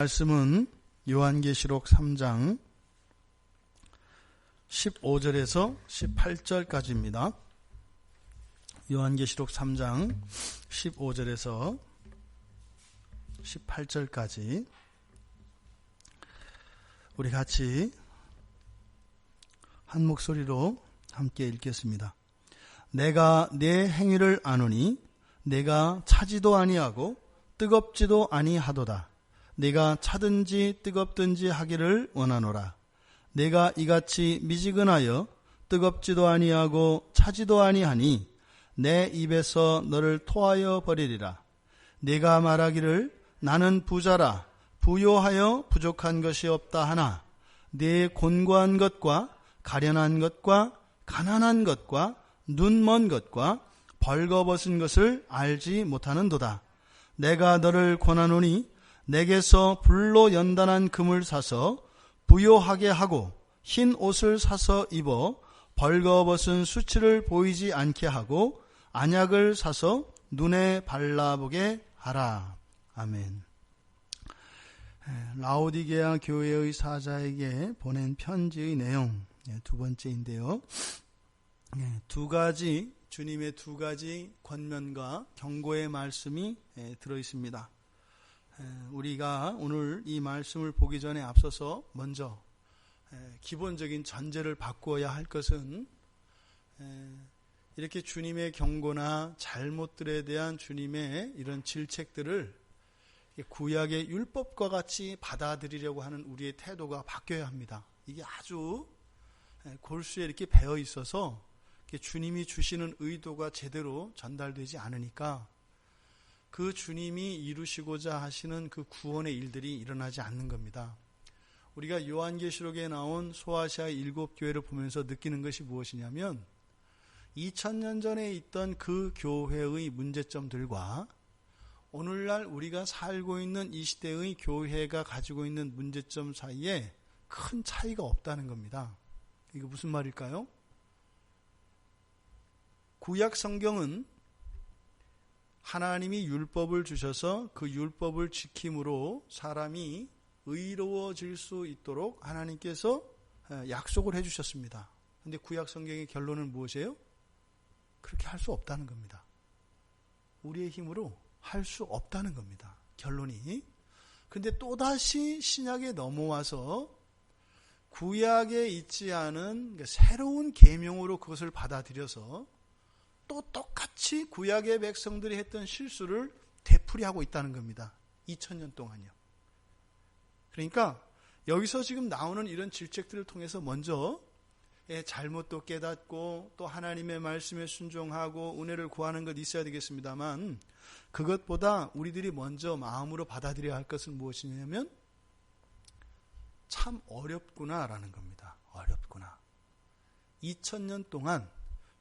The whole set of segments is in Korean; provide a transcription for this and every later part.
말씀은 요한계시록 3장 15절에서 18절까지입니다. 요한계시록 3장 15절에서 18절까지 우리 같이 한 목소리로 함께 읽겠습니다. 내가 내 행위를 아노니 내가 차지도 아니하고 뜨겁지도 아니하도다. 내가 차든지 뜨겁든지 하기를 원하노라. 내가 이같이 미지근하여 뜨겁지도 아니하고 차지도 아니하니 내 입에서 너를 토하여 버리리라. 내가 말하기를 나는 부자라 부요하여 부족한 것이 없다 하나 내 곤고한 것과 가련한 것과 가난한 것과 눈먼 것과 벌거벗은 것을 알지 못하는도다. 내가 너를 권하노니 내게서 불로 연단한 금을 사서 부요하게 하고 흰 옷을 사서 입어 벌거벗은 수치를 보이지 않게 하고 안약을 사서 눈에 발라보게 하라. 아멘. 라오디게아 교회의 사자에게 보낸 편지의 내용 두 번째인데요. 주님의 두 가지 권면과 경고의 말씀이 들어있습니다. 우리가 오늘 이 말씀을 보기 전에 앞서서 먼저 기본적인 전제를 바꾸어야 할 것은 이렇게 주님의 경고나 잘못들에 대한 주님의 이런 질책들을 구약의 율법과 같이 받아들이려고 하는 우리의 태도가 바뀌어야 합니다. 이게 아주 골수에 이렇게 배어 있어서 주님이 주시는 의도가 제대로 전달되지 않으니까 그 주님이 이루시고자 하시는 그 구원의 일들이 일어나지 않는 겁니다. 우리가 요한계시록에 나온 소아시아의 7교회를 보면서 느끼는 것이 무엇이냐면 2000년 전에 있던 그 교회의 문제점들과 오늘날 우리가 살고 있는 이 시대의 교회가 가지고 있는 문제점 사이에 큰 차이가 없다는 겁니다. 이게 무슨 말일까요? 구약 성경은 하나님이 율법을 주셔서 그 율법을 지킴으로 사람이 의로워질 수 있도록 하나님께서 약속을 해주셨습니다. 그런데 구약 성경의 결론은 무엇이에요? 그렇게 할 수 없다는 겁니다. 우리의 힘으로 할 수 없다는 겁니다. 결론이. 그런데 또다시 신약에 넘어와서 구약에 있지 않은 새로운 계명으로 그것을 받아들여서 또 똑같이 구약의 백성들이 했던 실수를 되풀이하고 있다는 겁니다. 2000년 동안요. 그러니까 여기서 지금 나오는 이런 질책들을 통해서 먼저 잘못도 깨닫고 또 하나님의 말씀에 순종하고 은혜를 구하는 것 있어야 되겠습니다만 그것보다 우리들이 먼저 마음으로 받아들여야 할 것은 무엇이냐면 참 어렵구나라는 겁니다. 어렵구나. 2000년 동안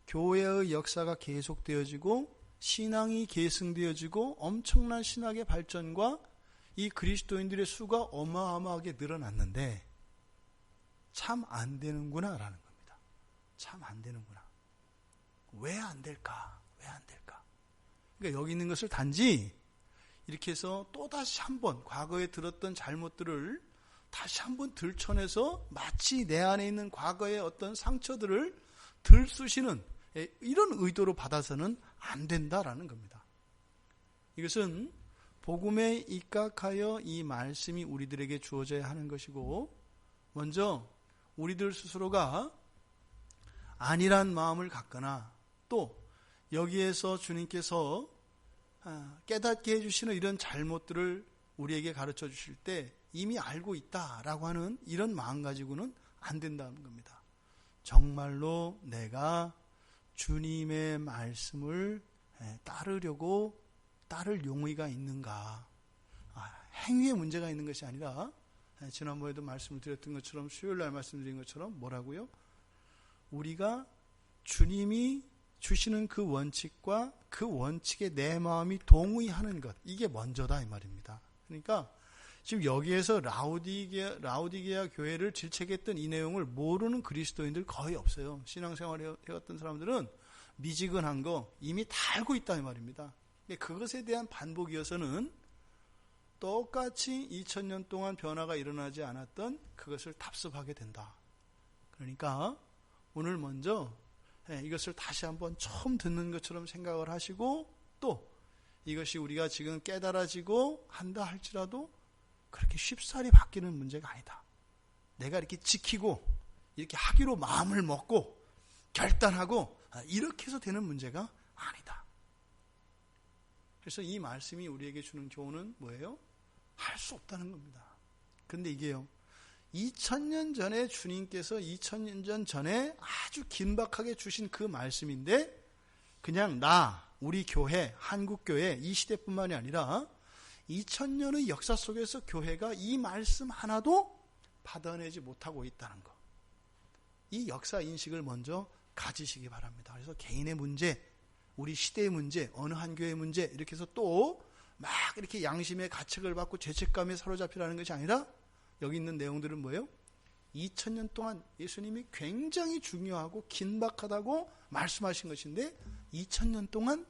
교회의 역사가 계속되어지고 신앙이 계승되어지고 엄청난 신학의 발전과 이 그리스도인들의 수가 어마어마하게 늘어났는데 참 안 되는구나 라는 겁니다. 참 안 되는구나. 왜 안 될까? 왜 안 될까? 그러니까 여기 있는 것을 단지 이렇게 해서 또다시 한번 과거에 들었던 잘못들을 다시 한번 들춰내서 마치 내 안에 있는 과거의 어떤 상처들을 들쑤시는 이런 의도로 받아서는 안 된다라는 겁니다. 이것은 복음에 입각하여 이 말씀이 우리들에게 주어져야 하는 것이고 먼저 우리들 스스로가 아니란 마음을 갖거나 또 여기에서 주님께서 깨닫게 해주시는 이런 잘못들을 우리에게 가르쳐 주실 때 이미 알고 있다라고 하는 이런 마음 가지고는 안 된다는 겁니다. 정말로 내가 주님의 말씀을 따를 용의가 있는가? 행위에 문제가 있는 것이 아니라 지난번에도 말씀을 드렸던 것처럼 수요일날 말씀드린 것처럼 뭐라고요? 우리가 주님이 주시는 그 원칙과 그 원칙에 내 마음이 동의하는 것 이게 먼저다 이 말입니다. 그러니까 지금 여기에서 라오디게아 교회를 질책했던 이 내용을 모르는 그리스도인들 거의 없어요. 신앙생활을 해왔던 사람들은 미지근한 거 이미 다 알고 있다 이 말입니다. 그것에 대한 반복이어서는 똑같이 2000년 동안 변화가 일어나지 않았던 그것을 답습하게 된다. 그러니까 오늘 먼저 이것을 다시 한번 처음 듣는 것처럼 생각을 하시고, 또 이것이 우리가 지금 깨달아지고 한다 할지라도 그렇게 쉽사리 바뀌는 문제가 아니다. 내가 이렇게 지키고 이렇게 하기로 마음을 먹고 결단하고 이렇게 해서 되는 문제가 아니다. 그래서 이 말씀이 우리에게 주는 교훈은 뭐예요? 할 수 없다는 겁니다. 그런데 이게요, 2000년 전에 주님께서 2000년 전에 아주 긴박하게 주신 그 말씀인데, 그냥 우리 교회, 한국교회 이 시대뿐만이 아니라 2000년의 역사 속에서 교회가 이 말씀 하나도 받아내지 못하고 있다는 것. 이 역사 인식을 먼저 가지시기 바랍니다. 그래서 개인의 문제, 우리 시대의 문제, 어느 한 교회의 문제, 이렇게 해서 또 막 이렇게 양심의 가책을 받고 죄책감에 사로잡히라는 것이 아니라, 여기 있는 내용들은 뭐예요? 2000년 동안 예수님이 굉장히 중요하고 긴박하다고 말씀하신 것인데 2000년 동안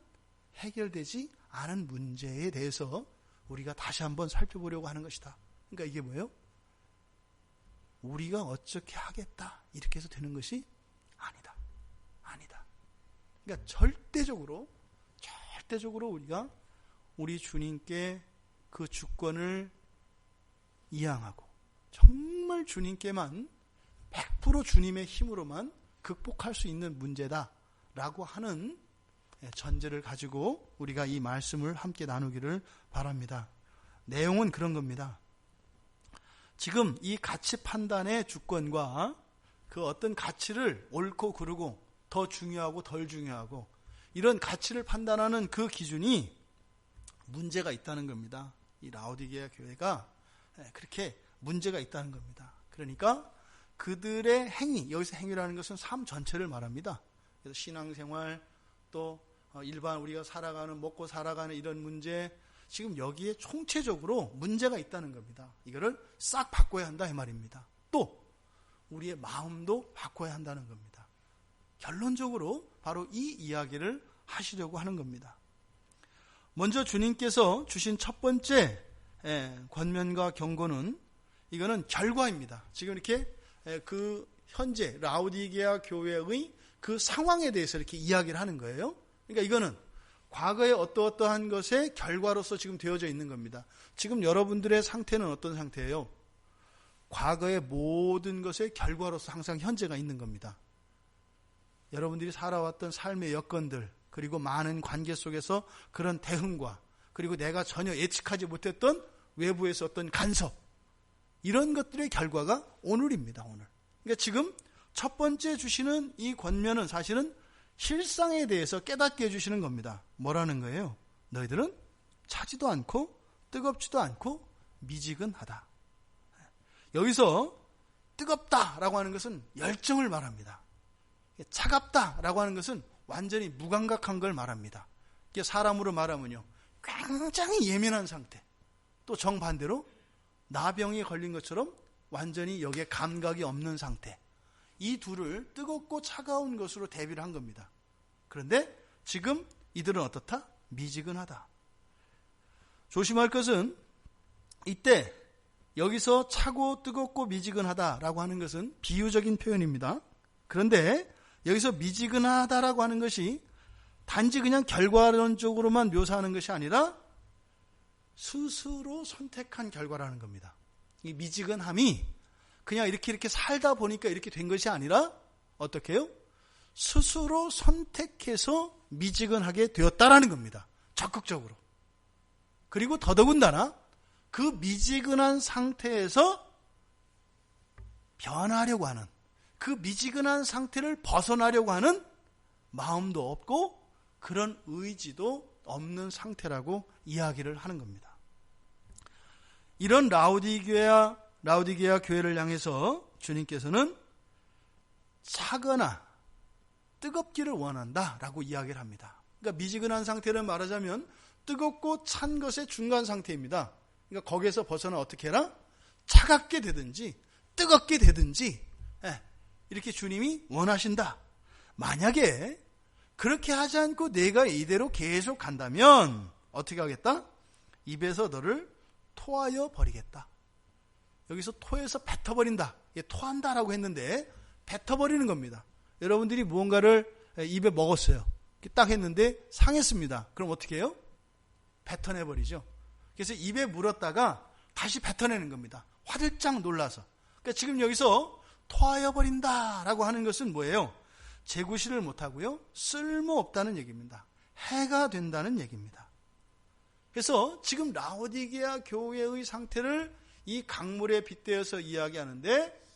해결되지 않은 문제에 대해서 우리가 다시 한번 살펴보려고 하는 것이다. 그러니까 이게 뭐예요? 우리가 어떻게 하겠다 이렇게 해서 되는 것이 아니다. 그러니까 절대적으로 우리가 우리 주님께 그 주권을 이양하고 정말 주님께만 100% 주님의 힘으로만 극복할 수 있는 문제다라고 하는 전제를 가지고 우리가 이 말씀을 함께 나누기를 바랍니다. 내용은 그런 겁니다. 지금 이 가치 판단의 주권과 그 어떤 가치를 옳고 그르고 더 중요하고 덜 중요하고 이런 가치를 판단하는 그 기준이 문제가 있다는 겁니다. 이 라오디게아 교회가 그렇게 문제가 있다는 겁니다. 그러니까 그들의 행위, 여기서 행위라는 것은 삶 전체를 말합니다. 그래서 신앙생활, 또 일반 우리가 살아가는, 먹고 살아가는 이런 문제, 지금 여기에 총체적으로 문제가 있다는 겁니다. 이거를 싹 바꿔야 한다 이 말입니다. 또 우리의 마음도 바꿔야 한다는 겁니다. 결론적으로 바로 이 이야기를 하시려고 하는 겁니다. 먼저 주님께서 주신 첫 번째 권면과 경고는, 이거는 결과입니다. 지금 이렇게 그 현재 라오디게아 교회의 그 상황에 대해서 이렇게 이야기를 하는 거예요. 그러니까 이거는 과거에 어떠한 것의 결과로서 지금 되어져 있는 겁니다. 지금 여러분들의 상태는 어떤 상태예요? 과거의 모든 것의 결과로서 항상 현재가 있는 겁니다. 여러분들이 살아왔던 삶의 여건들, 그리고 많은 관계 속에서 그런 대응과, 그리고 내가 전혀 예측하지 못했던 외부에서 어떤 간섭, 이런 것들의 결과가 오늘입니다. 오늘. 그러니까 지금 첫 번째 주시는 이 권면은 사실은 실상에 대해서 깨닫게 해주시는 겁니다. 뭐라는 거예요? 너희들은 차지도 않고 뜨겁지도 않고 미지근하다. 여기서 뜨겁다라고 하는 것은 열정을 말합니다. 차갑다라고 하는 것은 완전히 무감각한 걸 말합니다. 이게 사람으로 말하면요, 굉장히 예민한 상태. 또 정반대로 나병이 걸린 것처럼 완전히 여기에 감각이 없는 상태. 이 둘을 뜨겁고 차가운 것으로 대비를 한 겁니다. 그런데 지금 이들은 어떻다? 미지근하다. 조심할 것은, 이때 여기서 차고 뜨겁고 미지근하다라고 하는 것은 비유적인 표현입니다. 그런데 여기서 미지근하다라고 하는 것이 단지 그냥 결과론적으로만 묘사하는 것이 아니라 스스로 선택한 결과라는 겁니다. 이 미지근함이 그냥 이렇게 살다 보니까 이렇게 된 것이 아니라 어떻게 해요? 스스로 선택해서 미지근하게 되었다라는 겁니다. 적극적으로. 그리고 더더군다나 그 미지근한 상태에서 변하려고 하는, 그 미지근한 상태를 벗어나려고 하는 마음도 없고 그런 의지도 없는 상태라고 이야기를 하는 겁니다. 이런 라오디게아 교회를 향해서 주님께서는 차거나 뜨겁기를 원한다라고 이야기를 합니다. 그러니까 미지근한 상태를 말하자면 뜨겁고 찬 것의 중간 상태입니다. 그러니까 거기에서 벗어나 어떻게 해라? 차갑게 되든지 뜨겁게 되든지 이렇게 주님이 원하신다. 만약에 그렇게 하지 않고 내가 이대로 계속 간다면 어떻게 하겠다? 입에서 너를 토하여 버리겠다. 여기서 토해서 뱉어버린다. 토한다라고 했는데 뱉어버리는 겁니다. 여러분들이 무언가를 입에 먹었어요. 딱 했는데 상했습니다. 그럼 어떻게 해요? 뱉어내버리죠. 그래서 입에 물었다가 다시 뱉어내는 겁니다. 화들짝 놀라서. 그러니까 지금 여기서 토하여 버린다라고 하는 것은 뭐예요? 재구실을 못하고요. 쓸모없다는 얘기입니다. 해가 된다는 얘기입니다. 그래서 지금 라오디게아 교회의 상태를 이 강물에 빗대어서 이야기하는데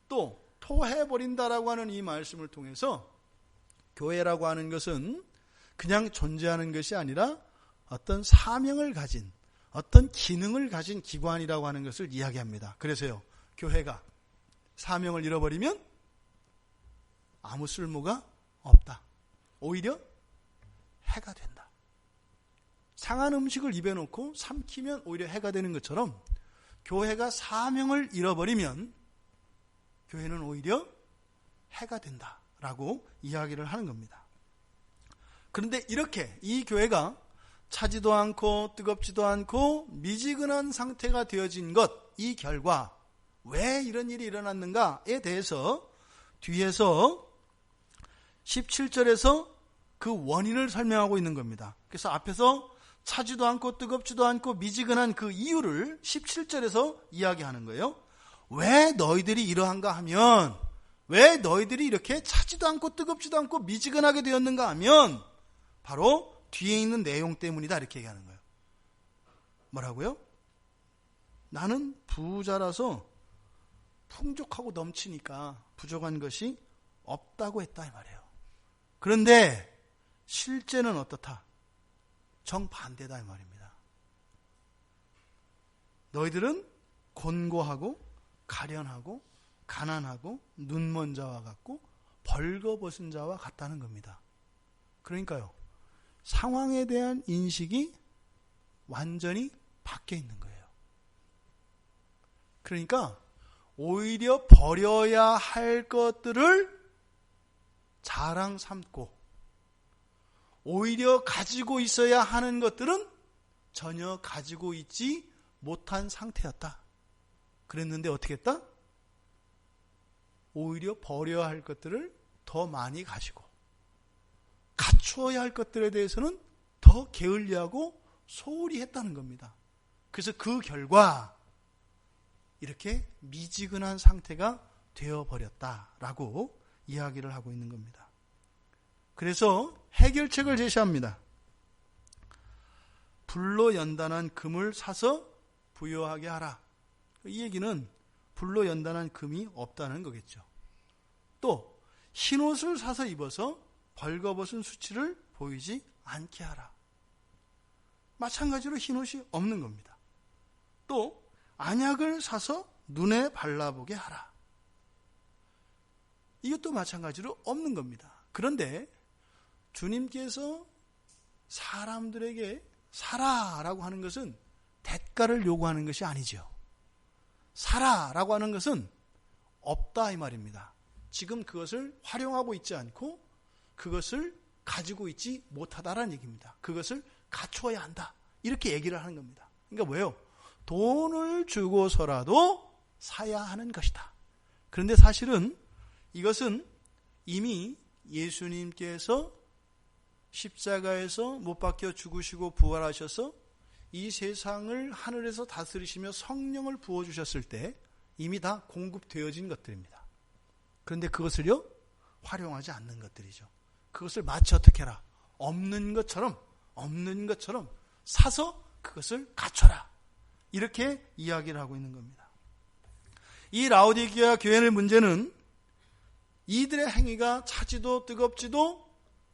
또 토해버린다라고 하는 이 말씀을 통해서 교회라고 하는 것은 그냥 존재하는 것이 아니라 어떤 사명을 가진 어떤 기능을 가진 기관이라고 하는 것을 이야기합니다. 그래서요, 교회가 사명을 잃어버리면 아무 쓸모가 없다. 오히려 해가 된다. 상한 음식을 입에 넣고 삼키면 오히려 해가 되는 것처럼 교회가 사명을 잃어버리면 교회는 오히려 해가 된다라고 이야기를 하는 겁니다. 그런데 이렇게 이 교회가 차지도 않고 뜨겁지도 않고 미지근한 상태가 되어진 것, 이 결과 왜 이런 일이 일어났는가에 대해서 뒤에서 17절에서 그 원인을 설명하고 있는 겁니다. 그래서 앞에서 차지도 않고 뜨겁지도 않고 미지근한 그 이유를 17절에서 이야기하는 거예요. 왜 너희들이 이러한가 하면, 왜 너희들이 이렇게 차지도 않고 뜨겁지도 않고 미지근하게 되었는가 하면 바로 뒤에 있는 내용 때문이다, 이렇게 얘기하는 거예요. 뭐라고요? 나는 부자라서 풍족하고 넘치니까 부족한 것이 없다고 했다, 이 말이에요. 그런데 실제는 어떻다? 정반대다, 이 말입니다. 너희들은 곤고하고 가련하고 가난하고 눈먼 자와 같고 벌거벗은 자와 같다는 겁니다. 그러니까요, 상황에 대한 인식이 완전히 바뀌어 있는 거예요. 그러니까 오히려 버려야 할 것들을 자랑 삼고 오히려 가지고 있어야 하는 것들은 전혀 가지고 있지 못한 상태였다. 그랬는데 어떻게 했다? 오히려 버려야 할 것들을 더 많이 가지고 갖추어야 할 것들에 대해서는 더 게을리하고 소홀히 했다는 겁니다. 그래서 그 결과 이렇게 미지근한 상태가 되어버렸다라고 이야기를 하고 있는 겁니다. 그래서 해결책을 제시합니다. 불로 연단한 금을 사서 부여하게 하라. 이 얘기는 불로 연단한 금이 없다는 거겠죠. 또 흰옷을 사서 입어서 벌거벗은 수치를 보이지 않게 하라. 마찬가지로 흰옷이 없는 겁니다. 또 안약을 사서 눈에 발라보게 하라. 이것도 마찬가지로 없는 겁니다. 그런데 주님께서 사람들에게 사라라고 하는 것은 대가를 요구하는 것이 아니죠. 사라라고 하는 것은 없다, 이 말입니다. 지금 그것을 활용하고 있지 않고 그것을 가지고 있지 못하다라는 얘기입니다. 그것을 갖추어야 한다, 이렇게 얘기를 하는 겁니다. 그러니까 뭐예요? 돈을 주고서라도 사야 하는 것이다. 그런데 사실은 이것은 이미 예수님께서 십자가에서 못 박혀 죽으시고 부활하셔서 이 세상을 하늘에서 다스리시며 성령을 부어주셨을 때 이미 다 공급되어진 것들입니다. 그런데 그것을요, 활용하지 않는 것들이죠. 그것을 마치 어떻게 해라? 없는 것처럼 사서 그것을 갖춰라. 이렇게 이야기를 하고 있는 겁니다. 이 라오디게아 교회의 문제는 이들의 행위가 차지도 뜨겁지도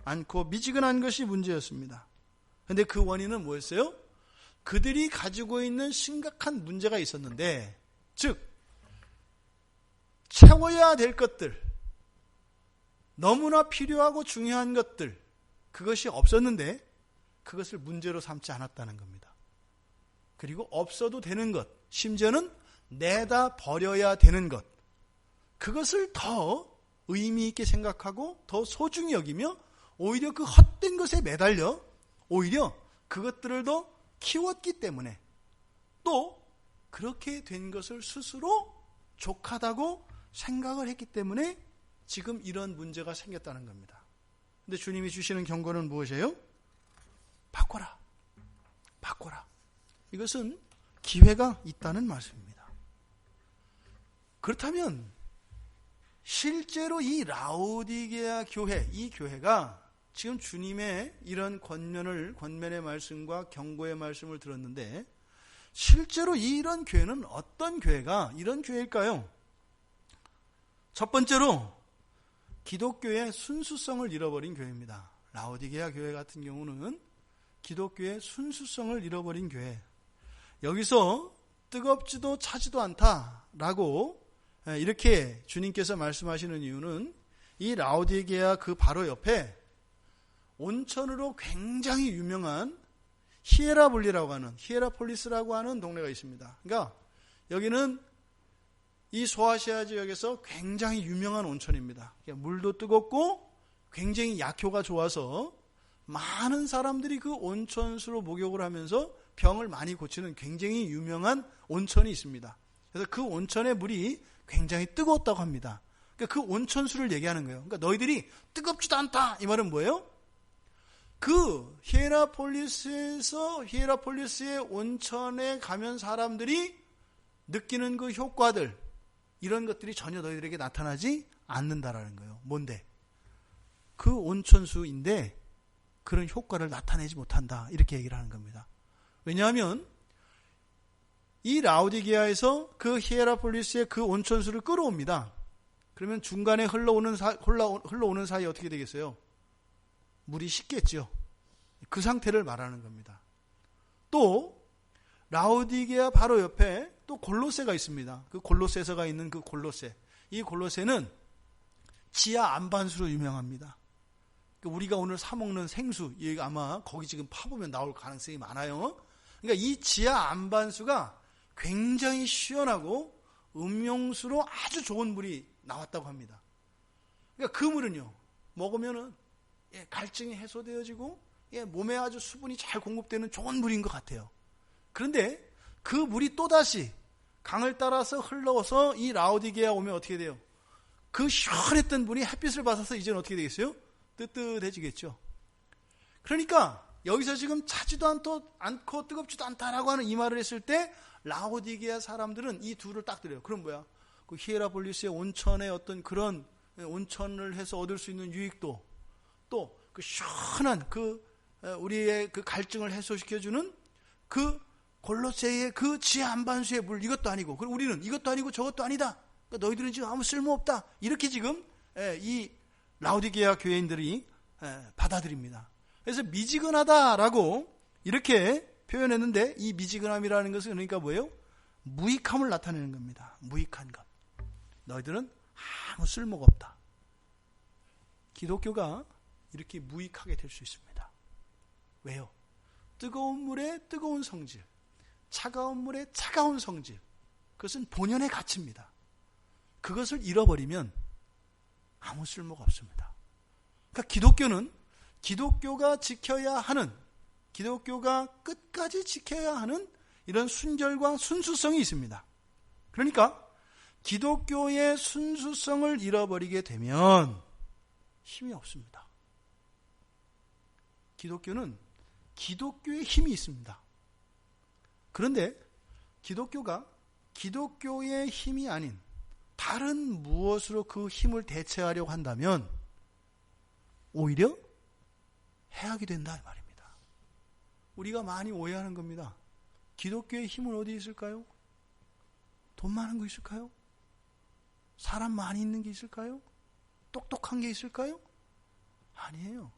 않고 미지근한 것이 문제였습니다. 그런데 그 원인은 뭐였어요? 그들이 가지고 있는 심각한 문제가 있었는데, 즉 채워야 될 것들, 너무나 필요하고 중요한 것들, 그것이 없었는데 그것을 문제로 삼지 않았다는 겁니다. 그리고 없어도 되는 것, 심지어는 내다 버려야 되는 것, 그것을 더 의미 있게 생각하고 더 소중히 여기며 오히려 그 헛된 것에 매달려 오히려 그것들을 더 키웠기 때문에, 또 그렇게 된 것을 스스로 족하다고 생각을 했기 때문에 지금 이런 문제가 생겼다는 겁니다. 근데 주님이 주시는 경고는 무엇이에요? 바꿔라. 바꿔라. 이것은 기회가 있다는 말씀입니다. 그렇다면 실제로 이 라오디게아 교회, 이 교회가 지금 주님의 이런 권면의 말씀과 경고의 말씀을 들었는데 실제로 이런 교회는 어떤 교회가 이런 교회일까요? 첫 번째로 기독교의 순수성을 잃어버린 교회입니다. 라오디게아 교회 같은 경우는 기독교의 순수성을 잃어버린 교회. 여기서 뜨겁지도 차지도 않다라고 이렇게 주님께서 말씀하시는 이유는 이 라오디게아 그 바로 옆에 온천으로 굉장히 유명한 히에라폴리스라고 하는 동네가 있습니다. 그러니까 여기는 이 소아시아 지역에서 굉장히 유명한 온천입니다. 물도 뜨겁고 굉장히 약효가 좋아서 많은 사람들이 그 온천수로 목욕을 하면서 병을 많이 고치는 굉장히 유명한 온천이 있습니다. 그래서 그 온천의 물이 굉장히 뜨거웠다고 합니다. 그러니까 그 온천수를 얘기하는 거예요. 그러니까 너희들이 뜨겁지도 않다. 이 말은 뭐예요? 그 히에라폴리스의 온천에 가면 사람들이 느끼는 그 효과들, 이런 것들이 전혀 너희들에게 나타나지 않는다라는 거예요. 뭔데? 그 온천수인데 그런 효과를 나타내지 못한다. 이렇게 얘기를 하는 겁니다. 왜냐하면 이 라오디게아에서 그 히에라폴리스의 그 온천수를 끌어옵니다. 그러면 중간에 흘러오는 사이에 어떻게 되겠어요? 물이 식겠죠. 그 상태를 말하는 겁니다. 또 라오디게아 바로 옆에 또 골로새가 있습니다. 그 골로새서가 있는 그 골로새. 이 골로새는 지하 안반수로 유명합니다. 우리가 오늘 사 먹는 생수, 아마 거기 지금 파보면 나올 가능성이 많아요. 그러니까 이 지하 안반수가 굉장히 시원하고 음용수로 아주 좋은 물이 나왔다고 합니다. 그러니까 그 물은요, 먹으면은 갈증이 해소되어지고 몸에 아주 수분이 잘 공급되는 좋은 물인 것 같아요. 그런데 그 물이 또다시 강을 따라서 흘러서 이 라오디게아 오면 어떻게 돼요? 그 시원했던 물이 햇빛을 받아서 이제는 어떻게 되겠어요? 뜨뜻해지겠죠. 그러니까 여기서 지금 차지도 않고 뜨겁지도 않다라고 하는 이 말을 했을 때 라오디게아 사람들은 이 둘을 딱 들어요. 그럼 뭐야? 그 히에라폴리스의 온천의 어떤 그런 온천을 해서 얻을 수 있는 유익도, 또 그 시원한 우리의 그 갈증을 해소시켜주는 그 골로새의 그 지하 안반수의 물, 이것도 아니고, 그리고 우리는 이것도 아니고 저것도 아니다. 그러니까 너희들은 지금 아무 쓸모없다. 이렇게 지금 이 라오디게아 교회인들이 받아들입니다. 그래서 미지근하다라고 이렇게 표현했는데, 이 미지근함이라는 것은 그러니까 뭐예요? 무익함을 나타내는 겁니다. 무익한 것. 너희들은 아무 쓸모가 없다. 기독교가 이렇게 무익하게 될 수 있습니다. 왜요? 뜨거운 물에 뜨거운 성질, 차가운 물에 차가운 성질, 그것은 본연의 가치입니다. 그것을 잃어버리면 아무 쓸모가 없습니다. 그러니까 기독교는 기독교가 지켜야 하는, 기독교가 끝까지 지켜야 하는 이런 순결과 순수성이 있습니다. 그러니까 기독교의 순수성을 잃어버리게 되면 힘이 없습니다. 기독교는 기독교의 힘이 있습니다. 그런데 기독교가 기독교의 힘이 아닌 다른 무엇으로 그 힘을 대체하려고 한다면 오히려 해악이 된다 이 말입니다. 우리가 많이 오해하는 겁니다. 기독교의 힘은 어디 있을까요? 돈 많은 거 있을까요? 사람 많이 있는 게 있을까요? 똑똑한 게 있을까요? 아니에요.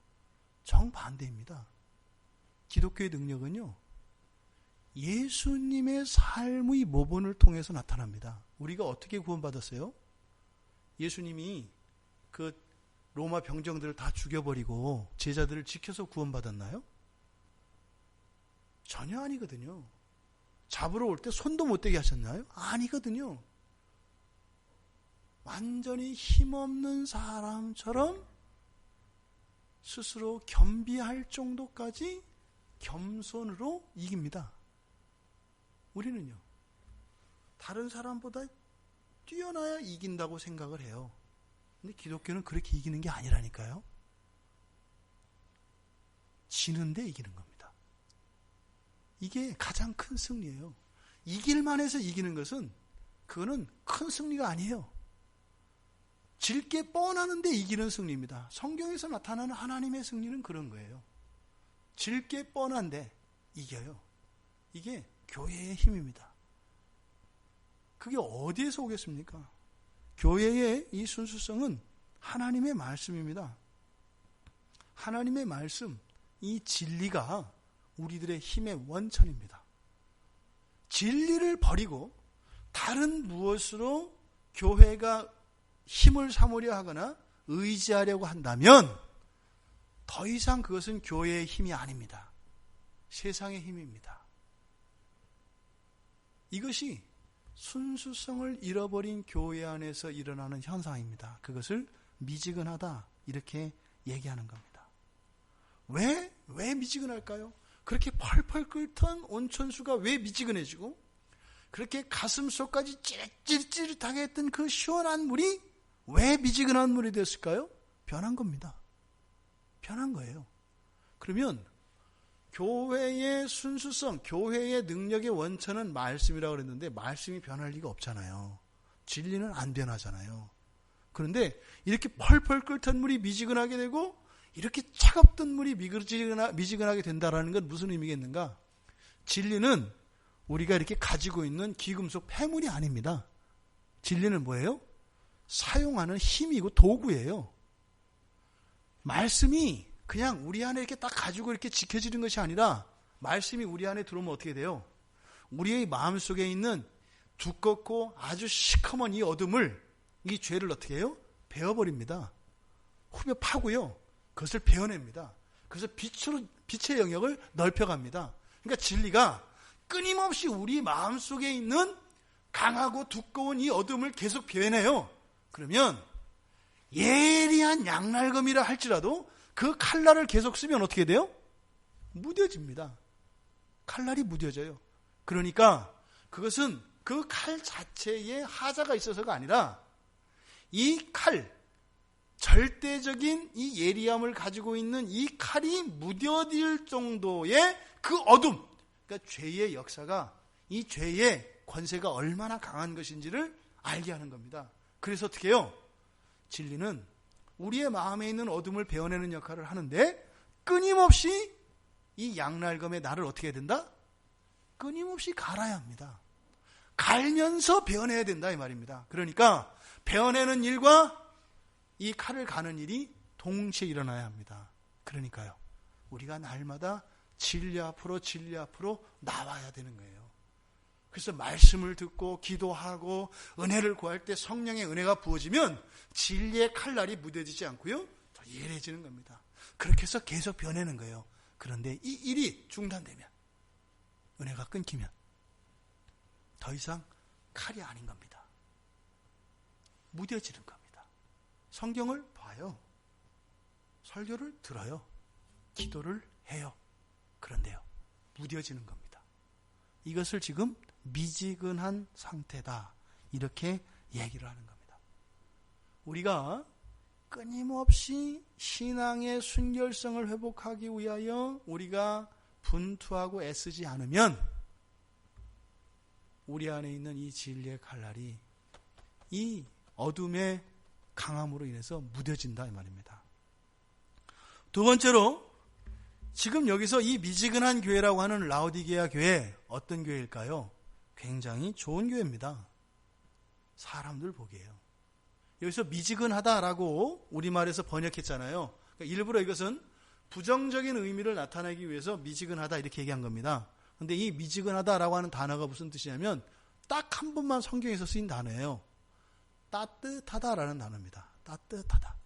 정반대입니다. 기독교의 능력은요, 예수님의 삶의 모본을 통해서 나타납니다. 우리가 어떻게 구원받았어요? 예수님이 그 로마 병정들을 다 죽여버리고 제자들을 지켜서 구원받았나요? 전혀 아니거든요. 잡으러 올 때 손도 못 대게 하셨나요? 아니거든요. 완전히 힘없는 사람처럼 스스로 겸비할 정도까지 겸손으로 이깁니다. 우리는요, 다른 사람보다 뛰어나야 이긴다고 생각을 해요. 근데 기독교는 그렇게 이기는 게 아니라니까요. 지는데 이기는 겁니다. 이게 가장 큰 승리예요. 이길만 해서 이기는 것은 그거는 큰 승리가 아니에요. 질 게 뻔하는데 이기는 승리입니다. 성경에서 나타나는 하나님의 승리는 그런 거예요. 질 게 뻔한데 이겨요. 이게 교회의 힘입니다. 그게 어디에서 오겠습니까? 교회의 이 순수성은 하나님의 말씀입니다. 하나님의 말씀, 이 진리가 우리들의 힘의 원천입니다. 진리를 버리고 다른 무엇으로 교회가 힘을 삼으려 하거나 의지하려고 한다면 더 이상 그것은 교회의 힘이 아닙니다. 세상의 힘입니다. 이것이 순수성을 잃어버린 교회 안에서 일어나는 현상입니다. 그것을 미지근하다 이렇게 얘기하는 겁니다. 왜 미지근할까요? 그렇게 펄펄 끓던 온천수가 왜 미지근해지고 그렇게 가슴속까지 찌릿찌릿하게 했던 그 시원한 물이 왜 미지근한 물이 됐을까요? 변한 겁니다. 변한 거예요. 그러면 교회의 순수성, 교회의 능력의 원천은 말씀이라고 그랬는데 말씀이 변할 리가 없잖아요. 진리는 안 변하잖아요. 그런데 이렇게 펄펄 끓던 물이 미지근하게 되고 이렇게 차갑던 물이 미지근하게 된다는 건 무슨 의미겠는가? 진리는 우리가 이렇게 가지고 있는 귀금속 폐물이 아닙니다. 진리는 뭐예요? 사용하는 힘이고 도구예요. 말씀이 그냥 우리 안에 이렇게 딱 가지고 이렇게 지켜지는 것이 아니라 말씀이 우리 안에 들어오면 어떻게 돼요? 우리의 마음속에 있는 두껍고 아주 시커먼 이 어둠을, 이 죄를 어떻게 해요? 베어버립니다. 후벼 파고요. 그것을 베어냅니다. 그래서 빛의 영역을 넓혀갑니다. 그러니까 진리가 끊임없이 우리 마음속에 있는 강하고 두꺼운 이 어둠을 계속 베어내요. 그러면 예리한 양날검이라 할지라도 그 칼날을 계속 쓰면 어떻게 돼요? 무뎌집니다. 칼날이 무뎌져요. 그러니까 그것은 그 칼 자체에 하자가 있어서가 아니라 이 칼, 절대적인 이 예리함을 가지고 있는 이 칼이 무뎌질 정도의 그 어둠, 그러니까 죄의 역사가, 이 죄의 권세가 얼마나 강한 것인지를 알게 하는 겁니다. 그래서 어떻게 해요? 진리는 우리의 마음에 있는 어둠을 베어내는 역할을 하는데 끊임없이 이 양날검에 나를 어떻게 해야 된다? 끊임없이 갈아야 합니다. 갈면서 베어내야 된다 이 말입니다. 그러니까 베어내는 일과 이 칼을 가는 일이 동시에 일어나야 합니다. 그러니까요, 우리가 날마다 진리 앞으로 나와야 되는 거예요. 그래서 말씀을 듣고 기도하고 은혜를 구할 때 성령의 은혜가 부어지면 진리의 칼날이 무뎌지지 않고요, 더 예리해지는 겁니다. 그렇게 해서 계속 변하는 거예요. 그런데 이 일이 중단되면, 은혜가 끊기면 더 이상 칼이 아닌 겁니다. 무뎌지는 겁니다. 성경을 봐요. 설교를 들어요. 기도를 해요. 그런데요, 무뎌지는 겁니다. 이것을 지금 미지근한 상태다, 이렇게 얘기를 하는 겁니다. 우리가 끊임없이 신앙의 순결성을 회복하기 위하여 우리가 분투하고 애쓰지 않으면 우리 안에 있는 이 진리의 칼날이 이 어둠의 강함으로 인해서 무뎌진다 이 말입니다. 두 번째로, 지금 여기서 이 미지근한 교회라고 하는 라오디게아 교회, 어떤 교회일까요? 굉장히 좋은 교회입니다. 사람들 보기에요. 여기서 미지근하다라고 우리말에서 번역했잖아요. 그러니까 일부러 이것은 부정적인 의미를 나타내기 위해서 미지근하다 이렇게 얘기한 겁니다. 그런데 이 미지근하다라고 하는 단어가 무슨 뜻이냐면 딱 한 번만 성경에서 쓰인 단어예요. 따뜻하다라는 단어입니다. 따뜻하다.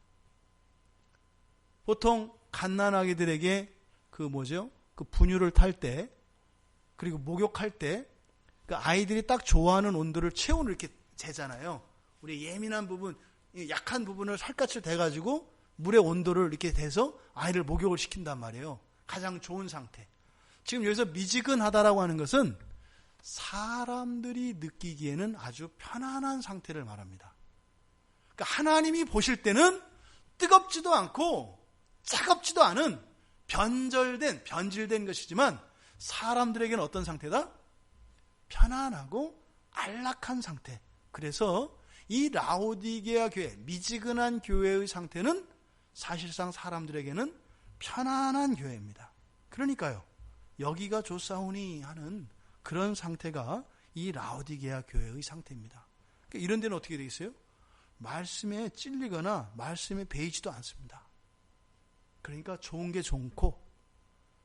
보통 갓난아기들에게 그 분유를 탈 때, 그리고 목욕할 때, 그 아이들이 딱 좋아하는 온도를 체온을 이렇게 재잖아요. 우리 예민한 부분, 약한 부분을 살갗을 대가지고 물의 온도를 이렇게 대서 아이를 목욕을 시킨단 말이에요. 가장 좋은 상태. 지금 여기서 미지근하다라고 하는 것은 사람들이 느끼기에는 아주 편안한 상태를 말합니다. 그러니까 하나님이 보실 때는 뜨겁지도 않고 차갑지도 않은 변질된 것이지만 사람들에게는 어떤 상태다? 편안하고 안락한 상태. 그래서 이 라오디게아 교회, 미지근한 교회의 상태는 사실상 사람들에게는 편안한 교회입니다. 그러니까요, 여기가 좋사오니 하는 그런 상태가 이 라오디게아 교회의 상태입니다. 그러니까 이런 데는 어떻게 되겠어요? 말씀에 찔리거나 말씀에 베이지도 않습니다. 그러니까 좋은 게 좋고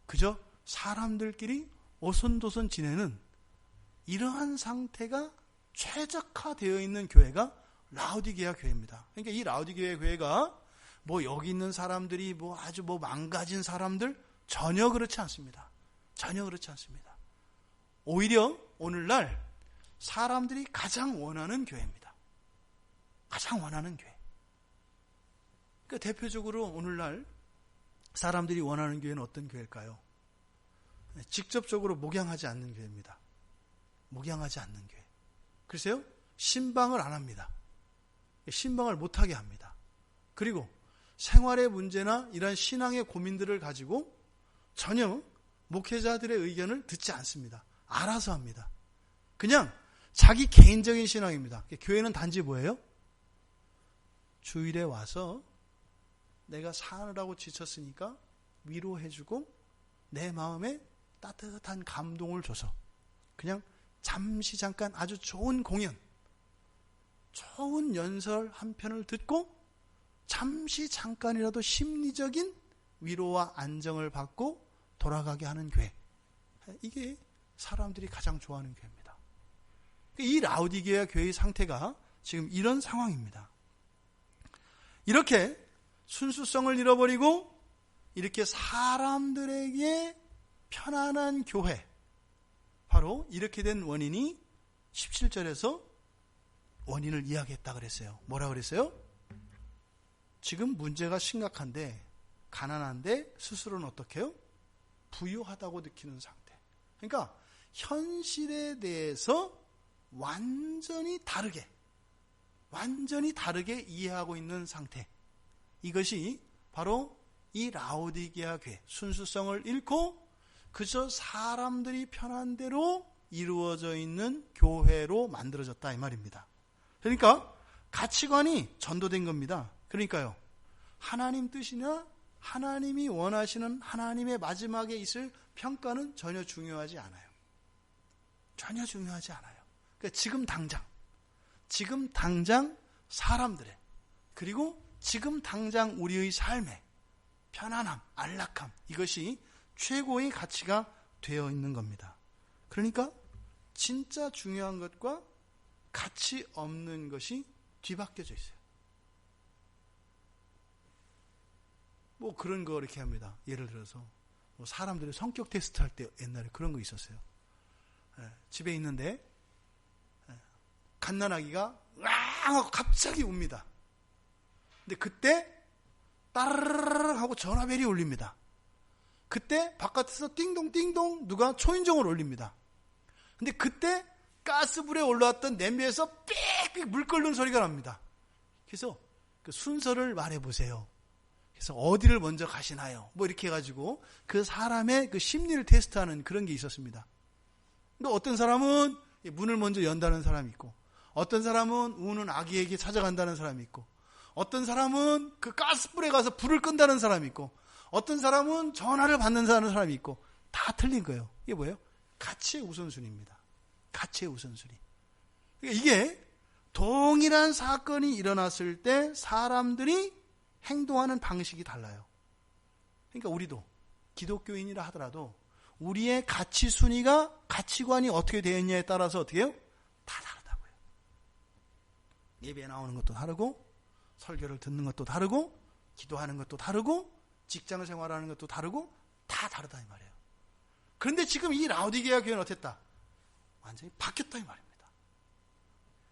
그저 사람들끼리 오손도손 지내는 이러한 상태가 최적화되어 있는 교회가 라오디게아 교회입니다. 그러니까 이 라오디게아 교회가 뭐 여기 있는 사람들이 뭐 아주 뭐 망가진 사람들 전혀 그렇지 않습니다. 전혀 그렇지 않습니다. 오히려 오늘날 사람들이 가장 원하는 교회입니다. 가장 원하는 교회. 그러니까 대표적으로 오늘날 사람들이 원하는 교회는 어떤 교회일까요? 직접적으로 목양하지 않는 교회입니다. 목양하지 않는 교회. 글쎄요, 신방을 안 합니다. 신방을 못하게 합니다. 그리고 생활의 문제나 이런 신앙의 고민들을 가지고 전혀 목회자들의 의견을 듣지 않습니다. 알아서 합니다. 그냥 자기 개인적인 신앙입니다. 교회는 단지 뭐예요? 주일에 와서 내가 사느라고 지쳤으니까 위로해주고 내 마음에 따뜻한 감동을 줘서 그냥 잠시 잠깐 아주 좋은 공연, 좋은 연설 한 편을 듣고 잠시 잠깐이라도 심리적인 위로와 안정을 받고 돌아가게 하는 교회. 이게 사람들이 가장 좋아하는 교회입니다. 이 라오디게아 교회의 상태가 지금 이런 상황입니다. 이렇게 순수성을 잃어버리고 이렇게 사람들에게 편안한 교회, 바로 이렇게 된 원인이 17절에서 원인을 이야기했다 그랬어요. 뭐라 그랬어요? 지금 문제가 심각한데, 가난한데 스스로는 어떻게 해요? 부유하다고 느끼는 상태. 그러니까 현실에 대해서 완전히 다르게 이해하고 있는 상태. 이것이 바로 이 라오디게아 교회, 순수성을 잃고 그저 사람들이 편한 대로 이루어져 있는 교회로 만들어졌다 이 말입니다. 그러니까 가치관이 전도된 겁니다. 그러니까요, 하나님 뜻이나 하나님이 원하시는 하나님의 마지막에 있을 평가는 전혀 중요하지 않아요. 전혀 중요하지 않아요. 그러니까 지금 당장 사람들의, 그리고 지금 당장 우리의 삶의 편안함, 안락함, 이것이 최고의 가치가 되어 있는 겁니다. 그러니까 진짜 중요한 것과 가치 없는 것이 뒤바뀌어져 있어요. 뭐 그런 거 이렇게 합니다. 예를 들어서 뭐 사람들이 성격 테스트 할 때 옛날에 그런 거 있었어요. 집에 있는데 갓난아기가 왕 하고 갑자기 웁니다. 근데 그때 따르르르 하고 전화벨이 울립니다. 그때 바깥에서 띵동띵동 누가 초인종을 올립니다. 근데 그때 가스불에 올라왔던 냄비에서 삑삑 물 끓는 소리가 납니다. 그래서 그 순서를 말해보세요. 그래서 어디를 먼저 가시나요? 뭐 이렇게 해가지고 그 사람의 그 심리를 테스트하는 그런 게 있었습니다. 근데 어떤 사람은 문을 먼저 연다는 사람이 있고, 어떤 사람은 우는 아기에게 찾아간다는 사람이 있고, 어떤 사람은 그 가스불에 가서 불을 끈다는 사람이 있고, 어떤 사람은 전화를 받는 사람이 있고, 다 틀린 거예요. 이게 뭐예요? 가치의 우선순위입니다. 가치의 우선순위. 그러니까 이게 동일한 사건이 일어났을 때 사람들이 행동하는 방식이 달라요. 그러니까 우리도 기독교인이라 하더라도 우리의 가치 순위가, 가치관이 어떻게 되어 있냐에 따라서 어떻게 해요? 다 다르다고요. 예배에 나오는 것도 다르고, 설교를 듣는 것도 다르고, 기도하는 것도 다르고, 직장 생활하는 것도 다르고, 다 다르다 이 말이에요. 그런데 지금 이 라오디게아 교회는 어땠다? 완전히 바뀌었다 이 말입니다.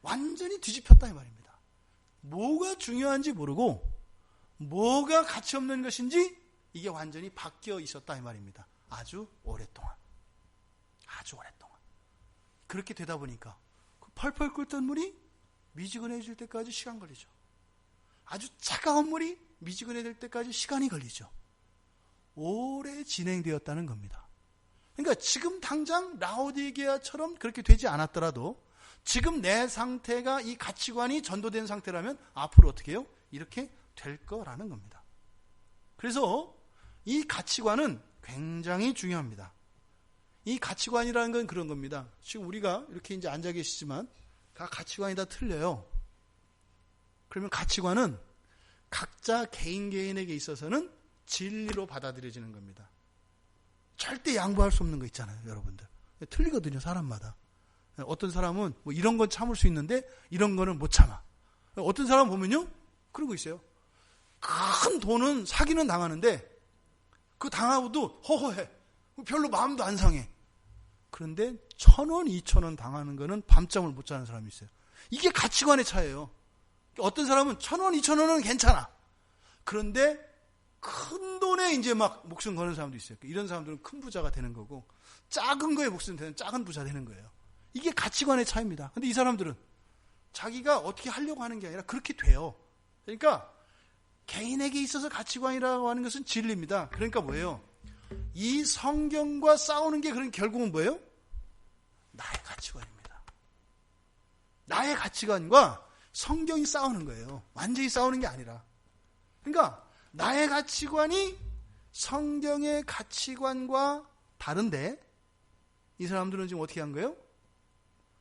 완전히 뒤집혔다 이 말입니다. 뭐가 중요한지 모르고 뭐가 가치 없는 것인지 이게 완전히 바뀌어 있었다 이 말입니다. 아주 오랫동안. 그렇게 되다 보니까 펄펄 끓던 물이 미지근해질 때까지 시간 걸리죠. 아주 차가운 물이 미지근해질 때까지 시간이 걸리죠. 오래 진행되었다는 겁니다. 그러니까 지금 당장 라오디게아처럼 그렇게 되지 않았더라도 지금 내 상태가 이 가치관이 전도된 상태라면 앞으로 어떻게 해요? 이렇게 될 거라는 겁니다. 그래서 이 가치관은 굉장히 중요합니다. 이 가치관이라는 건 그런 겁니다. 지금 우리가 이렇게 이제 앉아 계시지만 가치관이 다 틀려요. 그러면 가치관은 각자 개인에게 있어서는 진리로 받아들여지는 겁니다. 절대 양보할 수 없는 거 있잖아요, 여러분들. 틀리거든요, 사람마다. 어떤 사람은 뭐 이런 건 참을 수 있는데 이런 거는 못 참아. 어떤 사람 보면요, 그런 거 있어요. 큰 돈은 사기는 당하는데 그 당하고도 허허해. 별로 마음도 안 상해. 그런데 1,000원, 2,000원 당하는 거는 밤잠을 못 자는 사람이 있어요. 이게 가치관의 차이예요. 어떤 사람은 1,000원, 2,000원은 괜찮아. 그런데 큰 돈에 이제 막 목숨 거는 사람도 있어요. 이런 사람들은 큰 부자가 되는 거고, 작은 거에 목숨 되는 작은 부자 되는 거예요. 이게 가치관의 차이입니다. 근데 이 사람들은 자기가 어떻게 하려고 하는 게 아니라 그렇게 돼요. 그러니까 개인에게 있어서 가치관이라고 하는 것은 진리입니다. 그러니까 뭐예요? 이 성경과 싸우는 게 그런 결국은 뭐예요? 나의 가치관입니다. 나의 가치관과 성경이 싸우는 거예요. 완전히 싸우는 게 아니라. 그러니까 나의 가치관이 성경의 가치관과 다른데 이 사람들은 지금 어떻게 한 거예요?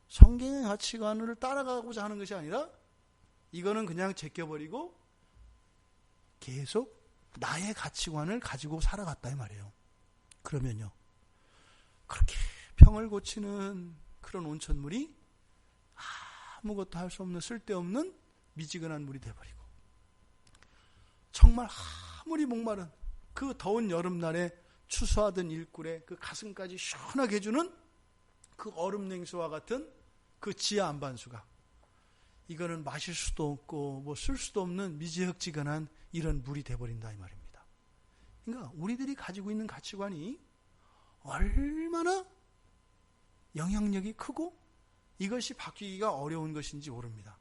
성경의 가치관을 따라가고자 하는 것이 아니라 이거는 그냥 제껴버리고 계속 나의 가치관을 가지고 살아갔다 이 말이에요. 그러면요, 그렇게 병을 고치는 그런 온천물이 아무것도 할 수 없는 쓸데없는 미지근한 물이 돼버리고, 정말 아무리 목마른 그 더운 여름날에 추수하던 일꾼의 그 가슴까지 시원하게 해주는 그 얼음 냉수와 같은 그 지하 안반수가, 이거는 마실 수도 없고 뭐 쓸 수도 없는 미지역지근한 이런 물이 돼버린다 이 말입니다. 그러니까 우리들이 가지고 있는 가치관이 얼마나 영향력이 크고 이것이 바뀌기가 어려운 것인지 모릅니다.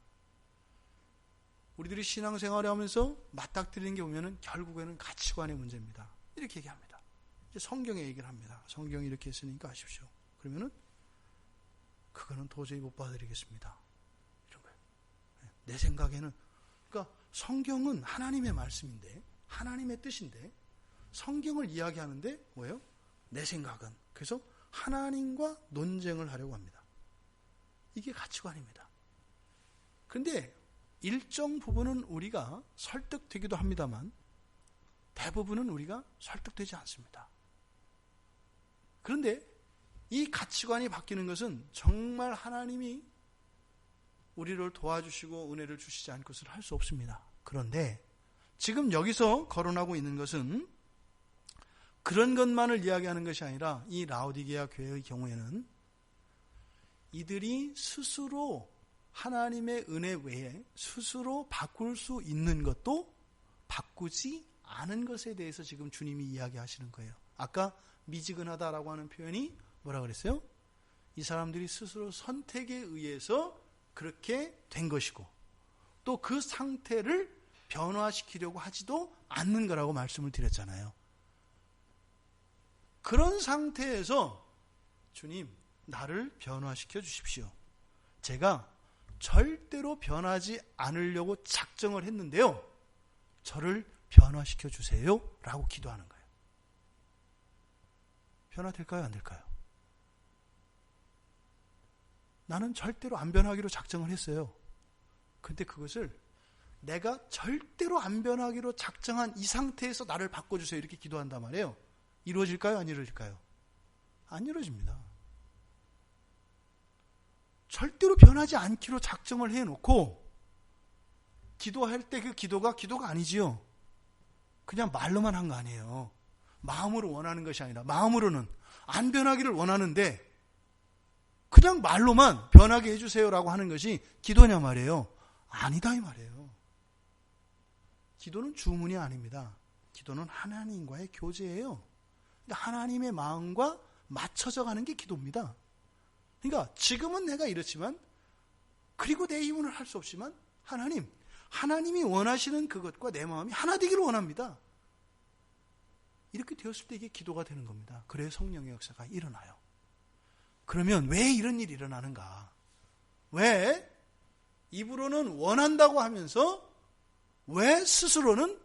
우리들이 신앙생활을 하면서 맞닥뜨리는 게 보면은 결국에는 가치관의 문제입니다. 이렇게 얘기합니다. 이제 성경에 얘기를 합니다. 성경이 이렇게 했으니까 하십시오. 그러면은 그거는 도저히 못 봐드리겠습니다. 이런 거예요. 내 생각에는, 그러니까 성경은 하나님의 말씀인데, 하나님의 뜻인데, 성경을 이야기하는데 뭐예요? 내 생각은. 그래서 하나님과 논쟁을 하려고 합니다. 이게 가치관입니다. 그런데 일정 부분은 우리가 설득되기도 합니다만 대부분은 우리가 설득되지 않습니다. 그런데 이 가치관이 바뀌는 것은 정말 하나님이 우리를 도와주시고 은혜를 주시지 않고서는 할 수 없습니다. 그런데 지금 여기서 거론하고 있는 것은 그런 것만을 이야기하는 것이 아니라 이 라오디게아 교회의 경우에는 이들이 스스로 하나님의 은혜 외에 스스로 바꿀 수 있는 것도 바꾸지 않은 것에 대해서 지금 주님이 이야기하시는 거예요. 아까 미지근하다라고 하는 표현이 뭐라 그랬어요? 이 사람들이 스스로 선택에 의해서 그렇게 된 것이고 또 그 상태를 변화시키려고 하지도 않는 거라고 말씀을 드렸잖아요. 그런 상태에서 주님, 나를 변화시켜 주십시오. 제가 절대로 변하지 않으려고 작정을 했는데요. 저를 변화시켜 주세요. 라고 기도하는 거예요. 변화될까요? 안 될까요? 나는 절대로 안 변하기로 작정을 했어요. 근데 그것을 내가 절대로 안 변하기로 작정한 이 상태에서 나를 바꿔주세요. 이렇게 기도한단 말이에요. 이루어질까요? 안 이루어질까요? 안 이루어집니다. 절대로 변하지 않기로 작정을 해놓고 기도할 때 그 기도가 아니지요. 그냥 말로만 한 거 아니에요. 마음으로 원하는 것이 아니라 마음으로는 안 변하기를 원하는데 그냥 말로만 변하게 해주세요라고 하는 것이 기도냐 말이에요. 아니다 이 말이에요. 기도는 주문이 아닙니다. 기도는 하나님과의 교제예요. 하나님의 마음과 맞춰져 가는 게 기도입니다. 그러니까 지금은 내가 이렇지만 그리고 내 힘으로는 할 수 없지만 하나님이 원하시는 그것과 내 마음이 하나 되기를 원합니다. 이렇게 되었을 때 이게 기도가 되는 겁니다. 그래야 성령의 역사가 일어나요. 그러면 왜 이런 일이 일어나는가? 왜 입으로는 원한다고 하면서 왜 스스로는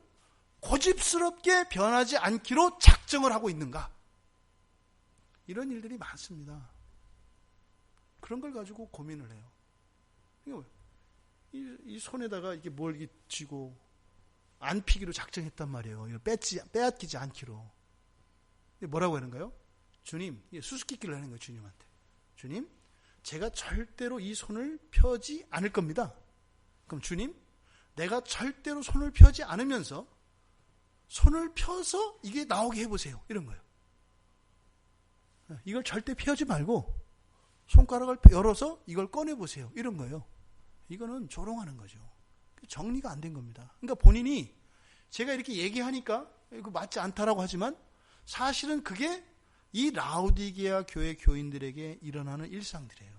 고집스럽게 변하지 않기로 작정을 하고 있는가? 이런 일들이 많습니다. 그런 걸 가지고 고민을 해요. 이 손에다가 이게 뭘 쥐고 안 피기로 작정했단 말이에요. 이거 빼앗기지 않기로. 뭐라고 하는가요? 주님, 수수께끼를 하는 거예요. 주님한테. 주님, 제가 절대로 이 손을 펴지 않을 겁니다. 그럼 주님, 내가 절대로 손을 펴지 않으면서 손을 펴서 이게 나오게 해보세요. 이런 거예요. 이걸 절대 펴지 말고 손가락을 열어서 이걸 꺼내보세요. 이런 거예요. 이거는 조롱하는 거죠. 정리가 안 된 겁니다. 그러니까 본인이 제가 이렇게 얘기하니까 이거 맞지 않다라고 하지만 사실은 그게 이 라오디게아 교회 교인들에게 일어나는 일상들이에요.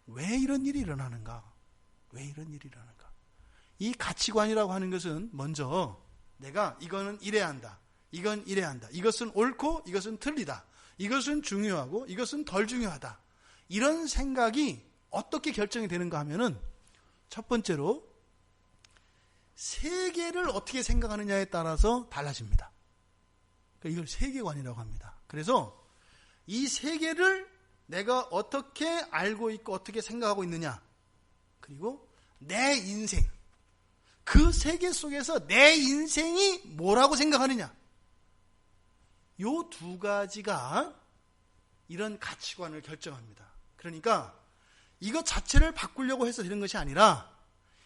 왜 이런 일이 일어나는가? 왜 이런 일이 일어나는가? 이 가치관이라고 하는 것은 먼저 내가 이거는 이래야 한다. 이건 이래야 한다. 이것은 옳고 이것은 틀리다. 이것은 중요하고 이것은 덜 중요하다. 이런 생각이 어떻게 결정이 되는가 하면은 첫 번째로 세계를 어떻게 생각하느냐에 따라서 달라집니다. 이걸 세계관이라고 합니다. 그래서 이 세계를 내가 어떻게 알고 있고 어떻게 생각하고 있느냐, 그리고 내 인생, 그 세계 속에서 내 인생이 뭐라고 생각하느냐, 요 두 가지가 이런 가치관을 결정합니다. 그러니까 이것 자체를 바꾸려고 해서 되는 것이 아니라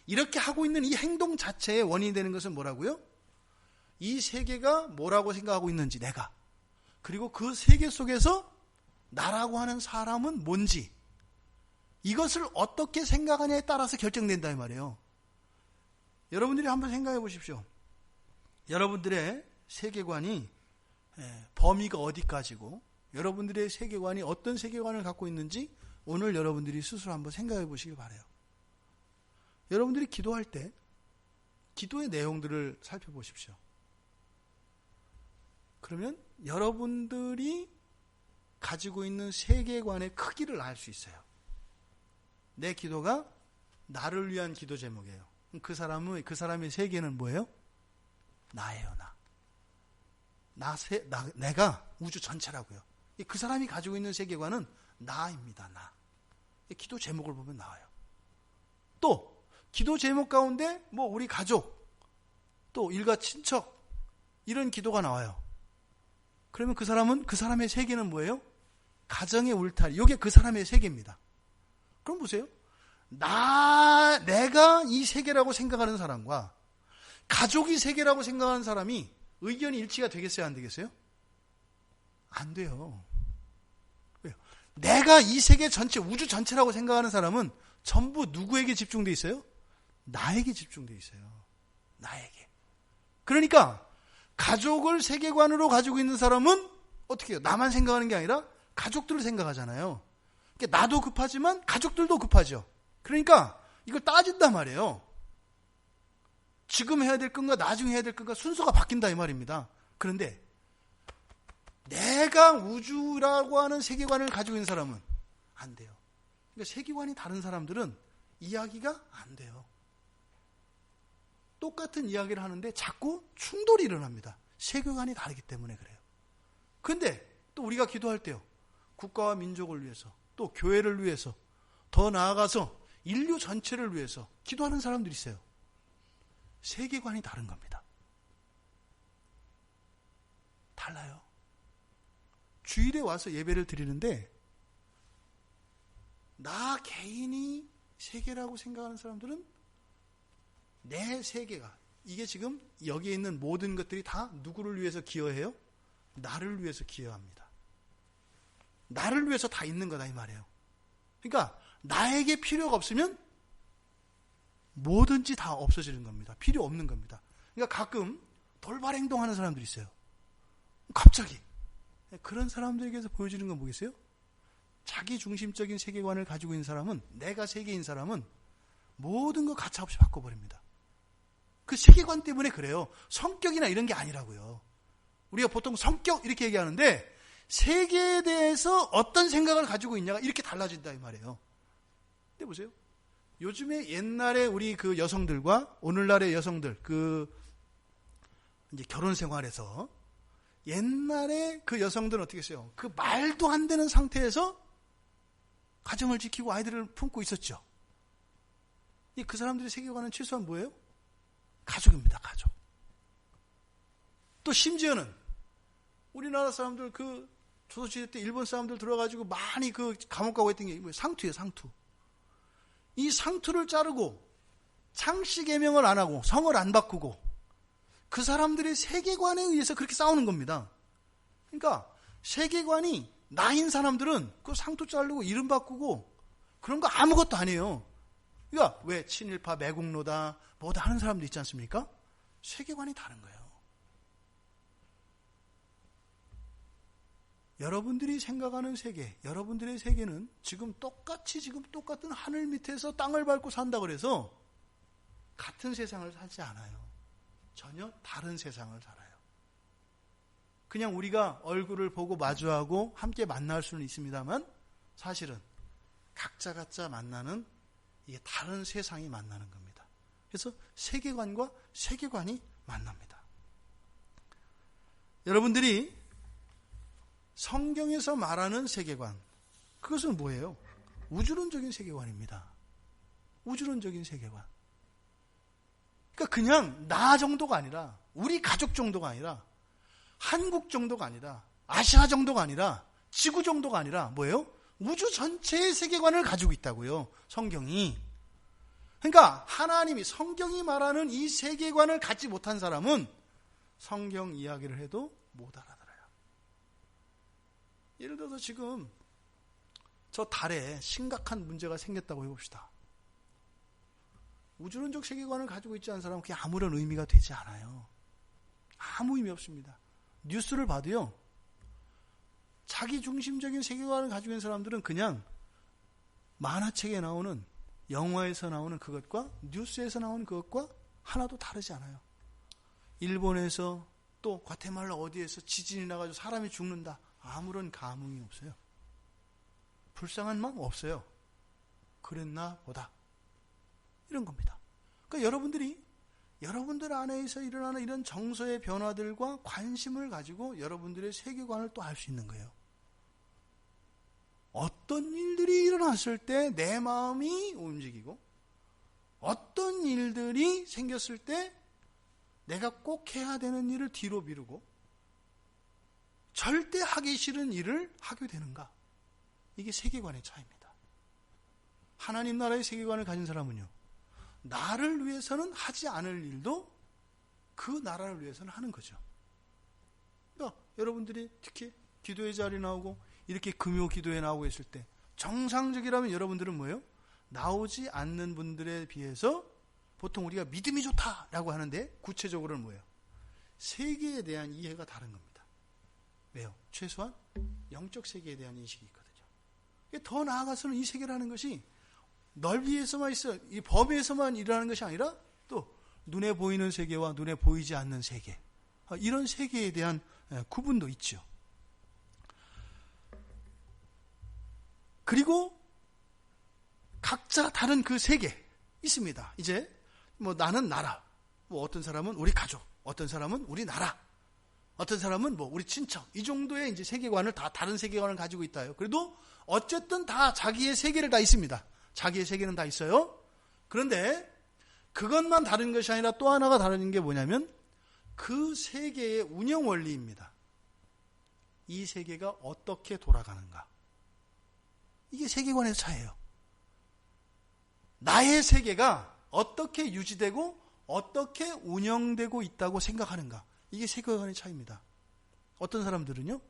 이렇게 하고 있는 이 행동 자체의 원인이 되는 것은 뭐라고요? 이 세계가 뭐라고 생각하고 있는지 내가, 그리고 그 세계 속에서 나라고 하는 사람은 뭔지, 이것을 어떻게 생각하냐에 따라서 결정된다 이 말이에요. 여러분들이 한번 생각해 보십시오. 여러분들의 세계관이 범위가 어디까지고 여러분들의 세계관이 어떤 세계관을 갖고 있는지 오늘 여러분들이 스스로 한번 생각해 보시기 바라요. 여러분들이 기도할 때 기도의 내용들을 살펴보십시오. 그러면 여러분들이 가지고 있는 세계관의 크기를 알 수 있어요. 내 기도가 나를 위한 기도 제목이에요. 그 사람의 세계는 뭐예요? 나예요, 나. 내가 우주 전체라고요. 그 사람이 가지고 있는 세계관은 나입니다, 나. 기도 제목을 보면 나와요. 또 기도 제목 가운데 우리 가족, 또 일가 친척, 이런 기도가 나와요. 그러면 그 사람의 세계는 뭐예요? 가정의 울타리. 이게 그 사람의 세계입니다. 그럼 보세요. 내가 이 세계라고 생각하는 사람과 가족이 세계라고 생각하는 사람이 의견이 일치가 되겠어요, 안 되겠어요? 안 돼요. 왜요? 내가 이 세계 전체, 우주 전체라고 생각하는 사람은 전부 누구에게 집중되어 있어요? 나에게 집중되어 있어요. 나에게. 그러니까 가족을 세계관으로 가지고 있는 사람은 어떻게 해요? 나만 생각하는 게 아니라 가족들을 생각하잖아요. 그러니까 나도 급하지만 가족들도 급하죠. 그러니까 이걸 따진단 말이에요. 지금 해야 될 건가 나중에 해야 될 건가 순서가 바뀐다 이 말입니다. 그런데 내가 우주라고 하는 세계관을 가지고 있는 사람은 안 돼요. 그러니까 세계관이 다른 사람들은 이야기가 안 돼요. 똑같은 이야기를 하는데 자꾸 충돌이 일어납니다. 세계관이 다르기 때문에 그래요. 그런데 또 우리가 기도할 때요, 국가와 민족을 위해서, 또 교회를 위해서, 더 나아가서 인류 전체를 위해서 기도하는 사람들이 있어요. 세계관이 다른 겁니다. 달라요. 주일에 와서 예배를 드리는데 나 개인이 세계라고 생각하는 사람들은 내 세계가, 이게 지금 여기에 있는 모든 것들이 다 누구를 위해서 기여해요? 나를 위해서 기여합니다. 나를 위해서 다 있는 거다 이 말이에요. 그러니까 나에게 필요가 없으면 뭐든지 다 없어지는 겁니다. 필요 없는 겁니다. 그러니까 가끔 돌발 행동하는 사람들이 있어요. 갑자기. 그런 사람들에게서 보여지는 건 뭐겠어요? 자기 중심적인 세계관을 가지고 있는 사람은, 내가 세계인 사람은 모든 거 가차없이 바꿔버립니다. 그 세계관 때문에 그래요. 성격이나 이런 게 아니라고요. 우리가 보통 성격 이렇게 얘기하는데 세계에 대해서 어떤 생각을 가지고 있냐가 이렇게 달라진다 이 말이에요. 근데 보세요. 요즘에 옛날에 우리 그 여성들과 오늘날의 여성들 이제 결혼 생활에서 옛날에 그 여성들은 어떻게 했어요? 그 말도 안 되는 상태에서 가정을 지키고 아이들을 품고 있었죠. 그 사람들의 세계관은 최소한 뭐예요? 가족입니다. 가족. 또 심지어는 우리나라 사람들 그 조선시대 때 일본 사람들 들어가지고 많이 그 감옥 가고 했던 게 뭐예요? 상투예요. 상투. 이 상투를 자르고 창씨 계명을 안 하고 성을 안 바꾸고 그 사람들의 세계관에 의해서 그렇게 싸우는 겁니다. 그러니까 세계관이 나인 사람들은 그 상투 자르고 이름 바꾸고 그런 거 아무것도 아니에요. 그러니까 왜 친일파 매국노다 뭐다 하는 사람도 있지 않습니까? 세계관이 다른 거예요. 여러분들이 생각하는 세계, 여러분들의 세계는 지금 똑같은 하늘 밑에서 땅을 밟고 산다 그래서 같은 세상을 살지 않아요. 전혀 다른 세상을 살아요. 그냥 우리가 얼굴을 보고 마주하고 함께 만날 수는 있습니다만 사실은 각자 만나는 이게 다른 세상이 만나는 겁니다. 그래서 세계관과 세계관이 만납니다. 여러분들이 성경에서 말하는 세계관, 그것은 뭐예요? 우주론적인 세계관입니다. 우주론적인 세계관. 그러니까 그냥 나 정도가 아니라 우리 가족 정도가 아니라 한국 정도가 아니라 아시아 정도가 아니라 지구 정도가 아니라 뭐예요? 우주 전체의 세계관을 가지고 있다고요. 성경이. 그러니까 하나님이 성경이 말하는 이 세계관을 갖지 못한 사람은 성경 이야기를 해도 못 알아들어요. 예를 들어서 지금 저 달에 심각한 문제가 생겼다고 해봅시다. 우주론적 세계관을 가지고 있지 않은 사람은 그게 아무런 의미가 되지 않아요. 아무 의미 없습니다. 뉴스를 봐도요. 자기 중심적인 세계관을 가지고 있는 사람들은 그냥 만화책에 나오는 영화에서 나오는 그것과 뉴스에서 나오는 그것과 하나도 다르지 않아요. 일본에서 또 과테말라 어디에서 지진이 나가지고 사람이 죽는다. 아무런 감흥이 없어요. 불쌍한 마음 없어요. 그랬나 보다. 이런 겁니다. 그러니까 여러분들 안에서 일어나는 이런 정서의 변화들과 관심을 가지고 여러분들의 세계관을 또 알 수 있는 거예요. 어떤 일들이 일어났을 때 내 마음이 움직이고 어떤 일들이 생겼을 때 내가 꼭 해야 되는 일을 뒤로 미루고 절대 하기 싫은 일을 하게 되는가? 이게 세계관의 차이입니다. 하나님 나라의 세계관을 가진 사람은요. 나를 위해서는 하지 않을 일도 그 나라를 위해서는 하는 거죠. 그러니까 여러분들이 특히 기도의 자리에 나오고 이렇게 금요 기도에 나오고 있을 때 정상적이라면 여러분들은 뭐예요? 나오지 않는 분들에 비해서 보통 우리가 믿음이 좋다라고 하는데 구체적으로는 뭐예요? 세계에 대한 이해가 다른 겁니다. 왜요? 최소한 영적 세계에 대한 인식이 있거든요. 더 나아가서는 이 세계라는 것이 넓이에서만 있어, 이 범위에서만 일어나는 것이 아니라 또 눈에 보이는 세계와 눈에 보이지 않는 세계, 이런 세계에 대한 구분도 있죠. 그리고 각자 다른 그 세계 있습니다. 이제 뭐 나는 나라, 뭐 어떤 사람은 우리 가족, 어떤 사람은 우리 나라, 어떤 사람은 뭐 우리 친척, 이 정도의 이제 세계관을 다 다른 세계관을 가지고 있다요. 그래도 어쨌든 다 자기의 세계를 다 있습니다. 자기의 세계는 다 있어요. 그런데 그것만 다른 것이 아니라 또 하나가 다른 게 뭐냐면 그 세계의 운영 원리입니다. 이 세계가 어떻게 돌아가는가. 이게 세계관의 차이예요. 나의 세계가 어떻게 유지되고 어떻게 운영되고 있다고 생각하는가. 이게 세계관의 차이입니다. 어떤 사람들은요.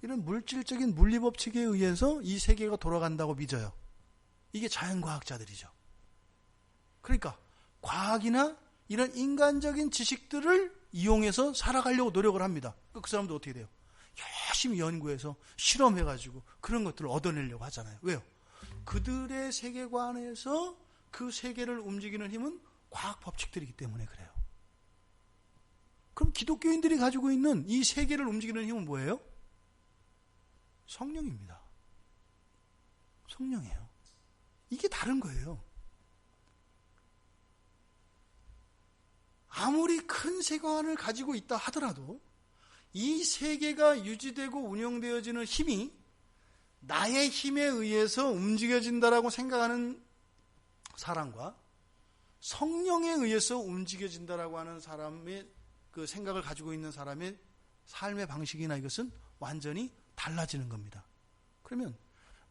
이런 물질적인 물리법칙에 의해서 이 세계가 돌아간다고 믿어요. 이게 자연과학자들이죠. 그러니까 과학이나 이런 인간적인 지식들을 이용해서 살아가려고 노력을 합니다. 그 사람도 어떻게 돼요? 열심히 연구해서 실험해가지고 그런 것들을 얻어내려고 하잖아요. 왜요? 그들의 세계관에서 그 세계를 움직이는 힘은 과학 법칙들이기 때문에 그래요. 그럼 기독교인들이 가지고 있는 이 세계를 움직이는 힘은 뭐예요? 성령입니다. 성령이에요. 이게 다른 거예요. 아무리 큰 세계관을 가지고 있다 하더라도 이 세계가 유지되고 운영되어지는 힘이 나의 힘에 의해서 움직여진다라고 생각하는 사람과 성령에 의해서 움직여진다라고 하는 사람의 그 생각을 가지고 있는 사람의 삶의 방식이나 이것은 완전히 달라지는 겁니다. 그러면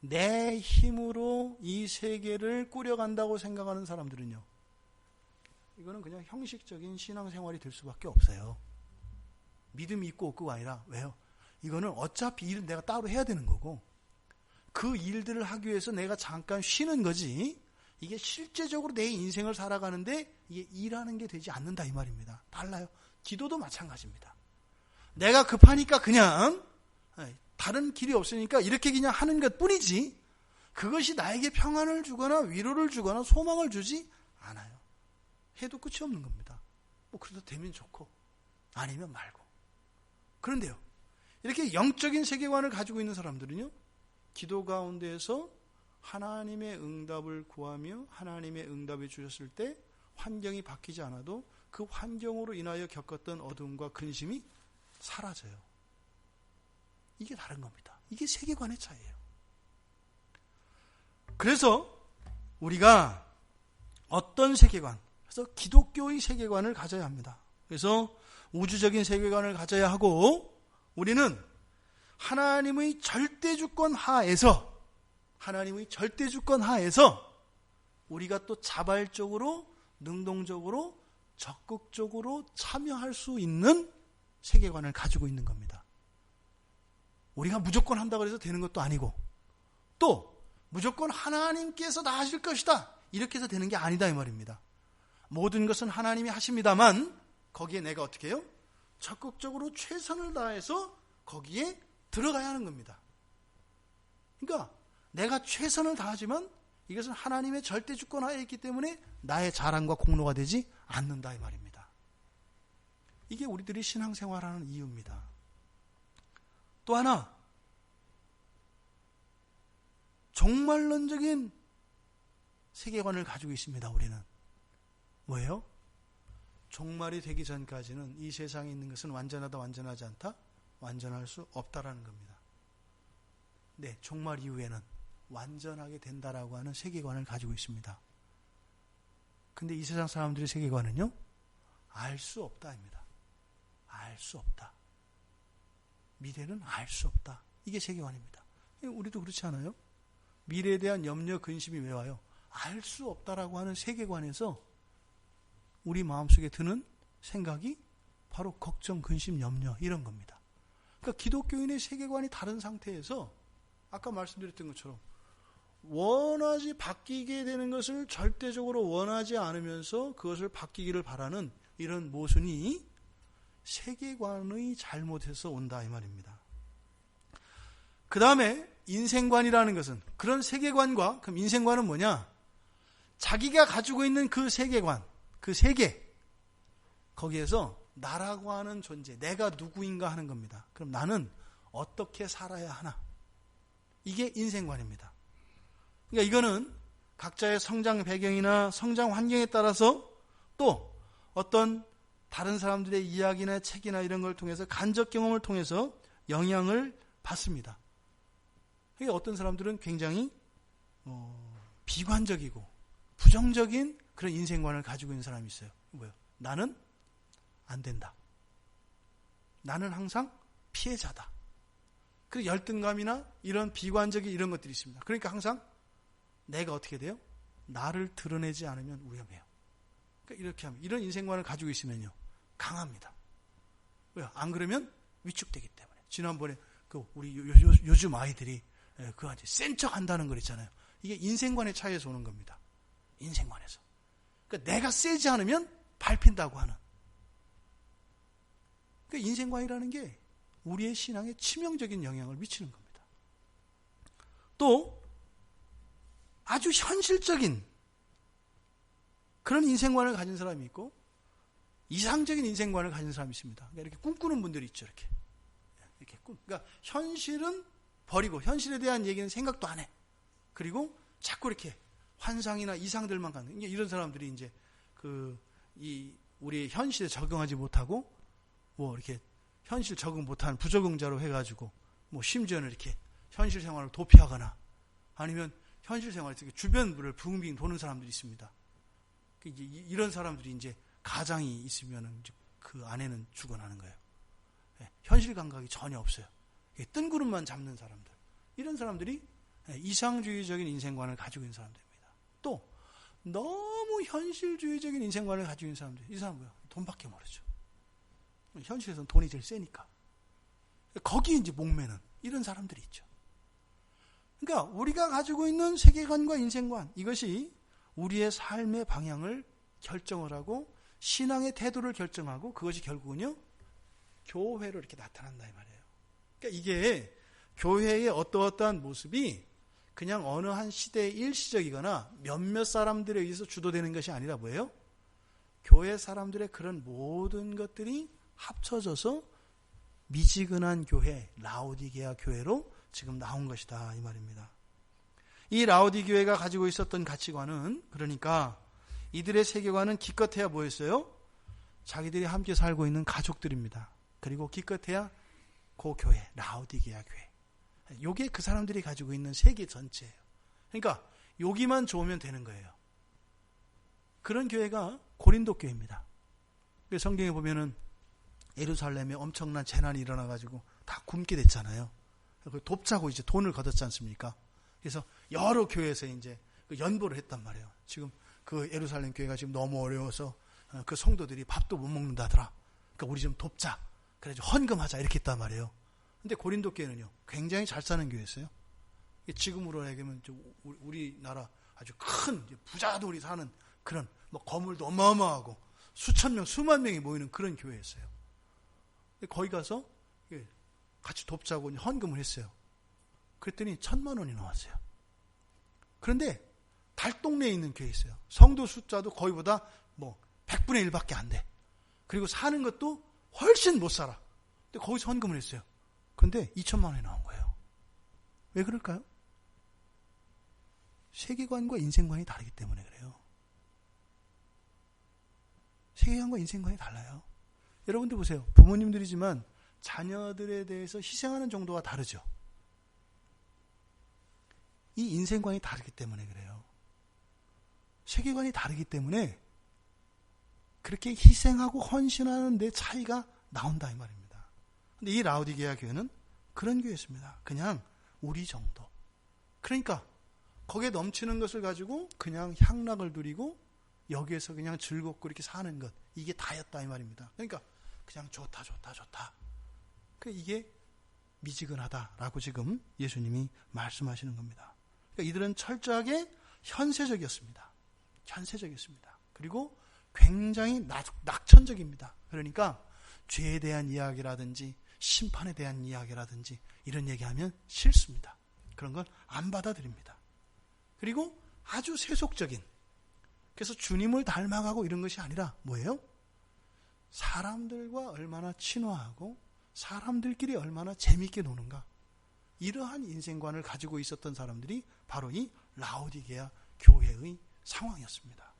내 힘으로 이 세계를 꾸려간다고 생각하는 사람들은요, 이거는 그냥 형식적인 신앙생활이 될 수밖에 없어요. 믿음이 있고 없고가 아니라, 왜요? 이거는 어차피 일은 내가 따로 해야 되는 거고 그 일들을 하기 위해서 내가 잠깐 쉬는 거지, 이게 실제적으로 내 인생을 살아가는데 이게 일하는 게 되지 않는다 이 말입니다. 달라요. 기도도 마찬가지입니다. 내가 급하니까 그냥 다른 길이 없으니까 이렇게 그냥 하는 것 뿐이지 그것이 나에게 평안을 주거나 위로를 주거나 소망을 주지 않아요. 해도 끝이 없는 겁니다. 뭐 그래도 되면 좋고 아니면 말고. 그런데요, 이렇게 영적인 세계관을 가지고 있는 사람들은요, 기도 가운데에서 하나님의 응답을 구하며 하나님의 응답을 주셨을 때 환경이 바뀌지 않아도 그 환경으로 인하여 겪었던 어두움과 근심이 사라져요. 이게 다른 겁니다. 이게 세계관의 차이예요. 그래서 우리가 어떤 세계관, 그래서 기독교의 세계관을 가져야 합니다. 그래서 우주적인 세계관을 가져야 하고, 우리는 하나님의 절대주권 하에서 우리가 또 자발적으로, 능동적으로, 적극적으로 참여할 수 있는 세계관을 가지고 있는 겁니다. 우리가 무조건 한다고 해서 되는 것도 아니고, 또 무조건 하나님께서 다 하실 것이다 이렇게 해서 되는 게 아니다 이 말입니다. 모든 것은 하나님이 하십니다만 거기에 내가 어떻게 해요? 적극적으로 최선을 다해서 거기에 들어가야 하는 겁니다. 그러니까 내가 최선을 다하지만 이것은 하나님의 절대 주권 하에 있기 때문에 나의 자랑과 공로가 되지 않는다 이 말입니다. 이게 우리들이 신앙생활하는 이유입니다. 또 하나, 종말론적인 세계관을 가지고 있습니다. 우리는 뭐예요? 종말이 되기 전까지는 이 세상에 있는 것은 완전하다, 완전하지 않다, 완전할 수 없다라는 겁니다. 네, 종말 이후에는 완전하게 된다라고 하는 세계관을 가지고 있습니다. 근데 이 세상 사람들의 세계관은요, 알 수 없다입니다. 알 수 없다. 미래는 알 수 없다. 이게 세계관입니다. 우리도 그렇지 않아요? 미래에 대한 염려, 근심이 왜 와요? 알 수 없다라고 하는 세계관에서 우리 마음속에 드는 생각이 바로 걱정, 근심, 염려 이런 겁니다. 그러니까 기독교인의 세계관이 다른 상태에서 아까 말씀드렸던 것처럼 원하지 바뀌게 되는 것을 절대적으로 원하지 않으면서 그것을 바뀌기를 바라는 이런 모순이 세계관의 잘못에서 온다 이 말입니다. 그 다음에 인생관이라는 것은, 그런 세계관과, 그럼 인생관은 뭐냐? 자기가 가지고 있는 그 세계관, 그 세계, 거기에서 나라고 하는 존재, 내가 누구인가 하는 겁니다. 그럼 나는 어떻게 살아야 하나? 이게 인생관입니다. 그러니까 이거는 각자의 성장 배경이나 성장 환경에 따라서 또 어떤 다른 사람들의 이야기나 책이나 이런 걸 통해서 간접 경험을 통해서 영향을 받습니다. 그러니까 어떤 사람들은 굉장히 비관적이고 부정적인 그런 인생관을 가지고 있는 사람이 있어요. 뭐예요? 나는 안 된다. 나는 항상 피해자다. 그리고 열등감이나 이런 비관적인 이런 것들이 있습니다. 그러니까 항상 내가 어떻게 돼요? 나를 드러내지 않으면 위험해요. 그러니까 이렇게 하면, 이런 인생관을 가지고 있으면요, 강합니다. 왜요? 안 그러면 위축되기 때문에. 지난번에 우리 요즘 아이들이 그 아주 센 척 한다는 거 있잖아요. 이게 인생관의 차이에서 오는 겁니다. 인생관에서. 그러니까 내가 세지 않으면 밟힌다고 하는. 그러니까 인생관이라는 게 우리의 신앙에 치명적인 영향을 미치는 겁니다. 또 아주 현실적인 그런 인생관을 가진 사람이 있고 이상적인 인생관을 가진 사람이 있습니다. 그러니까 이렇게 꿈꾸는 분들이 있죠. 이렇게 그러니까 현실은 버리고 현실에 대한 얘기는 생각도 안 해. 그리고 자꾸 이렇게 환상이나 이상들만 갖는 이런 사람들이 이제 우리 현실에 적응하지 못하고 뭐 이렇게 현실 적응 못하는 부적응자로 해가지고 뭐 심지어는 이렇게 현실 생활을 도피하거나 아니면 현실 생활에 주변을 붕빙 도는 사람들이 있습니다. 이런 사람들이 이제 가장이 있으면 그 아내는 죽어나는 거예요. 현실 감각이 전혀 없어요. 뜬구름만 잡는 사람들. 이런 사람들이 이상주의적인 인생관을 가지고 있는 사람들입니다. 또 너무 현실주의적인 인생관을 가지고 있는 사람들. 이 사람은 뭐야? 돈밖에 모르죠. 현실에서는 돈이 제일 세니까. 거기에 이제 목매는 이런 사람들이 있죠. 그러니까 우리가 가지고 있는 세계관과 인생관, 이것이 우리의 삶의 방향을 결정을 하고 신앙의 태도를 결정하고 그것이 결국은요 교회로 이렇게 나타난다 이 말이에요. 그러니까 이게 교회의 어떠어떠한 모습이 그냥 어느 한 시대의 일시적이거나 몇몇 사람들에 의해서 주도되는 것이 아니라 뭐예요? 교회 사람들의 그런 모든 것들이 합쳐져서 미지근한 교회, 라오디게아 교회로 지금 나온 것이다 이 말입니다. 이 라오디 교회가 가지고 있었던 가치관은 그러니까 이들의 세계관은 기껏해야 뭐였어요? 자기들이 함께 살고 있는 가족들입니다. 그리고 기껏해야 그 교회, 라오디게아 교회. 요게 그 사람들이 가지고 있는 세계 전체예요. 그러니까 여기만 좋으면 되는 거예요. 그런 교회가 고린도 교회입니다. 성경에 보면은 예루살렘에 엄청난 재난이 일어나가지고 다 굶게 됐잖아요. 돕자고 이제 돈을 걷었지 않습니까? 그래서 여러 교회에서 이제 연보를 했단 말이에요. 지금 그 예루살렘 교회가 지금 너무 어려워서 그 성도들이 밥도 못 먹는다더라. 그러니까 우리 좀 돕자. 그래서 헌금하자 이렇게 했단 말이에요. 근데 고린도 교회는요, 굉장히 잘 사는 교회였어요. 지금으로 얘기하면 우리나라 아주 큰 부자들이 사는 그런 뭐 건물도 어마어마하고 수천 명, 수만 명이 모이는 그런 교회였어요. 거기 가서 같이 돕자고 헌금을 했어요. 그랬더니 1,000만 원이 나왔어요. 그런데 달동네에 있는 교회에 있어요. 성도 숫자도 거기보다 뭐 100분의 1밖에 안 돼. 그리고 사는 것도 훨씬 못 살아. 근데 거기서 헌금을 했어요. 그런데 2,000만 원이 나온 거예요. 왜 그럴까요? 세계관과 인생관이 다르기 때문에 그래요. 세계관과 인생관이 달라요. 여러분들 보세요. 부모님들이지만 자녀들에 대해서 희생하는 정도가 다르죠. 이 인생관이 다르기 때문에 그래요. 세계관이 다르기 때문에 그렇게 희생하고 헌신하는 데 차이가 나온다 이 말입니다. 근데 이 라오디게아 교회는 그런 교회였습니다. 그냥 우리 정도. 그러니까 거기에 넘치는 것을 가지고 그냥 향락을 누리고 여기에서 그냥 즐겁고 이렇게 사는 것, 이게 다였다 이 말입니다. 그러니까 그냥 좋다. 이게 미지근하다라고 지금 예수님이 말씀하시는 겁니다. 그러니까 이들은 철저하게 현세적이었습니다. 그리고 굉장히 낙천적입니다. 그러니까 죄에 대한 이야기라든지 심판에 대한 이야기라든지 이런 얘기하면 싫습니다. 그런 건 안 받아들입니다. 그리고 아주 세속적인, 그래서 주님을 닮아가고 이런 것이 아니라 뭐예요? 사람들과 얼마나 친화하고 사람들끼리 얼마나 재미있게 노는가, 이러한 인생관을 가지고 있었던 사람들이 바로 이 라오디게아 교회의 상황이었습니다.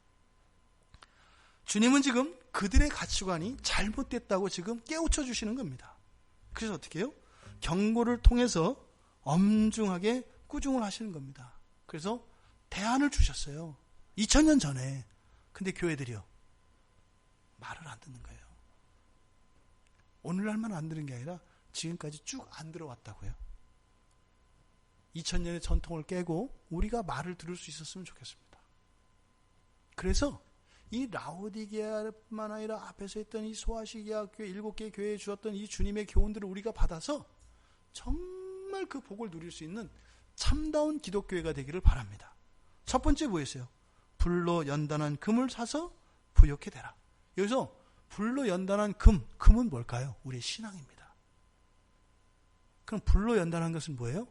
주님은 지금 그들의 가치관이 잘못됐다고 지금 깨우쳐 주시는 겁니다. 그래서 어떻게 해요? 경고를 통해서 엄중하게 꾸중을 하시는 겁니다. 그래서 대안을 주셨어요. 2000년 전에. 근데 교회들이요, 말을 안 듣는 거예요. 오늘날만 안 듣는 게 아니라 지금까지 쭉 안 들어왔다고요. 2000년의 전통을 깨고 우리가 말을 들을 수 있었으면 좋겠습니다. 그래서 이 라오디게아뿐만 아니라 앞에서 했던 이 소아시게아 교회 7개의 교회에 주었던 이 주님의 교훈들을 우리가 받아서 정말 그 복을 누릴 수 있는 참다운 기독교회가 되기를 바랍니다. 첫 번째 뭐였어요? 불로 연단한 금을 사서 부욕해 대라. 여기서 불로 연단한 금은 뭘까요? 우리의 신앙입니다. 그럼 불로 연단한 것은 뭐예요?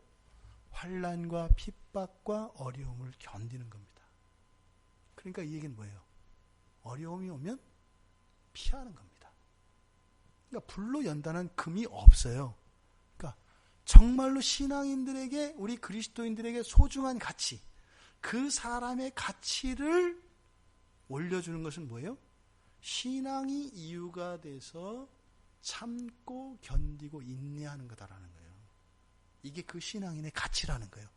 환난과 핍박과 어려움을 견디는 겁니다. 그러니까 이 얘기는 뭐예요? 어려움이 오면 피하는 겁니다. 그러니까 불로 연단한 금이 없어요. 그러니까 정말로 신앙인들에게, 우리 그리스도인들에게 소중한 가치, 그 사람의 가치를 올려주는 것은 뭐예요? 신앙이 이유가 돼서 참고 견디고 인내하는 거다라는 거예요. 이게 그 신앙인의 가치라는 거예요.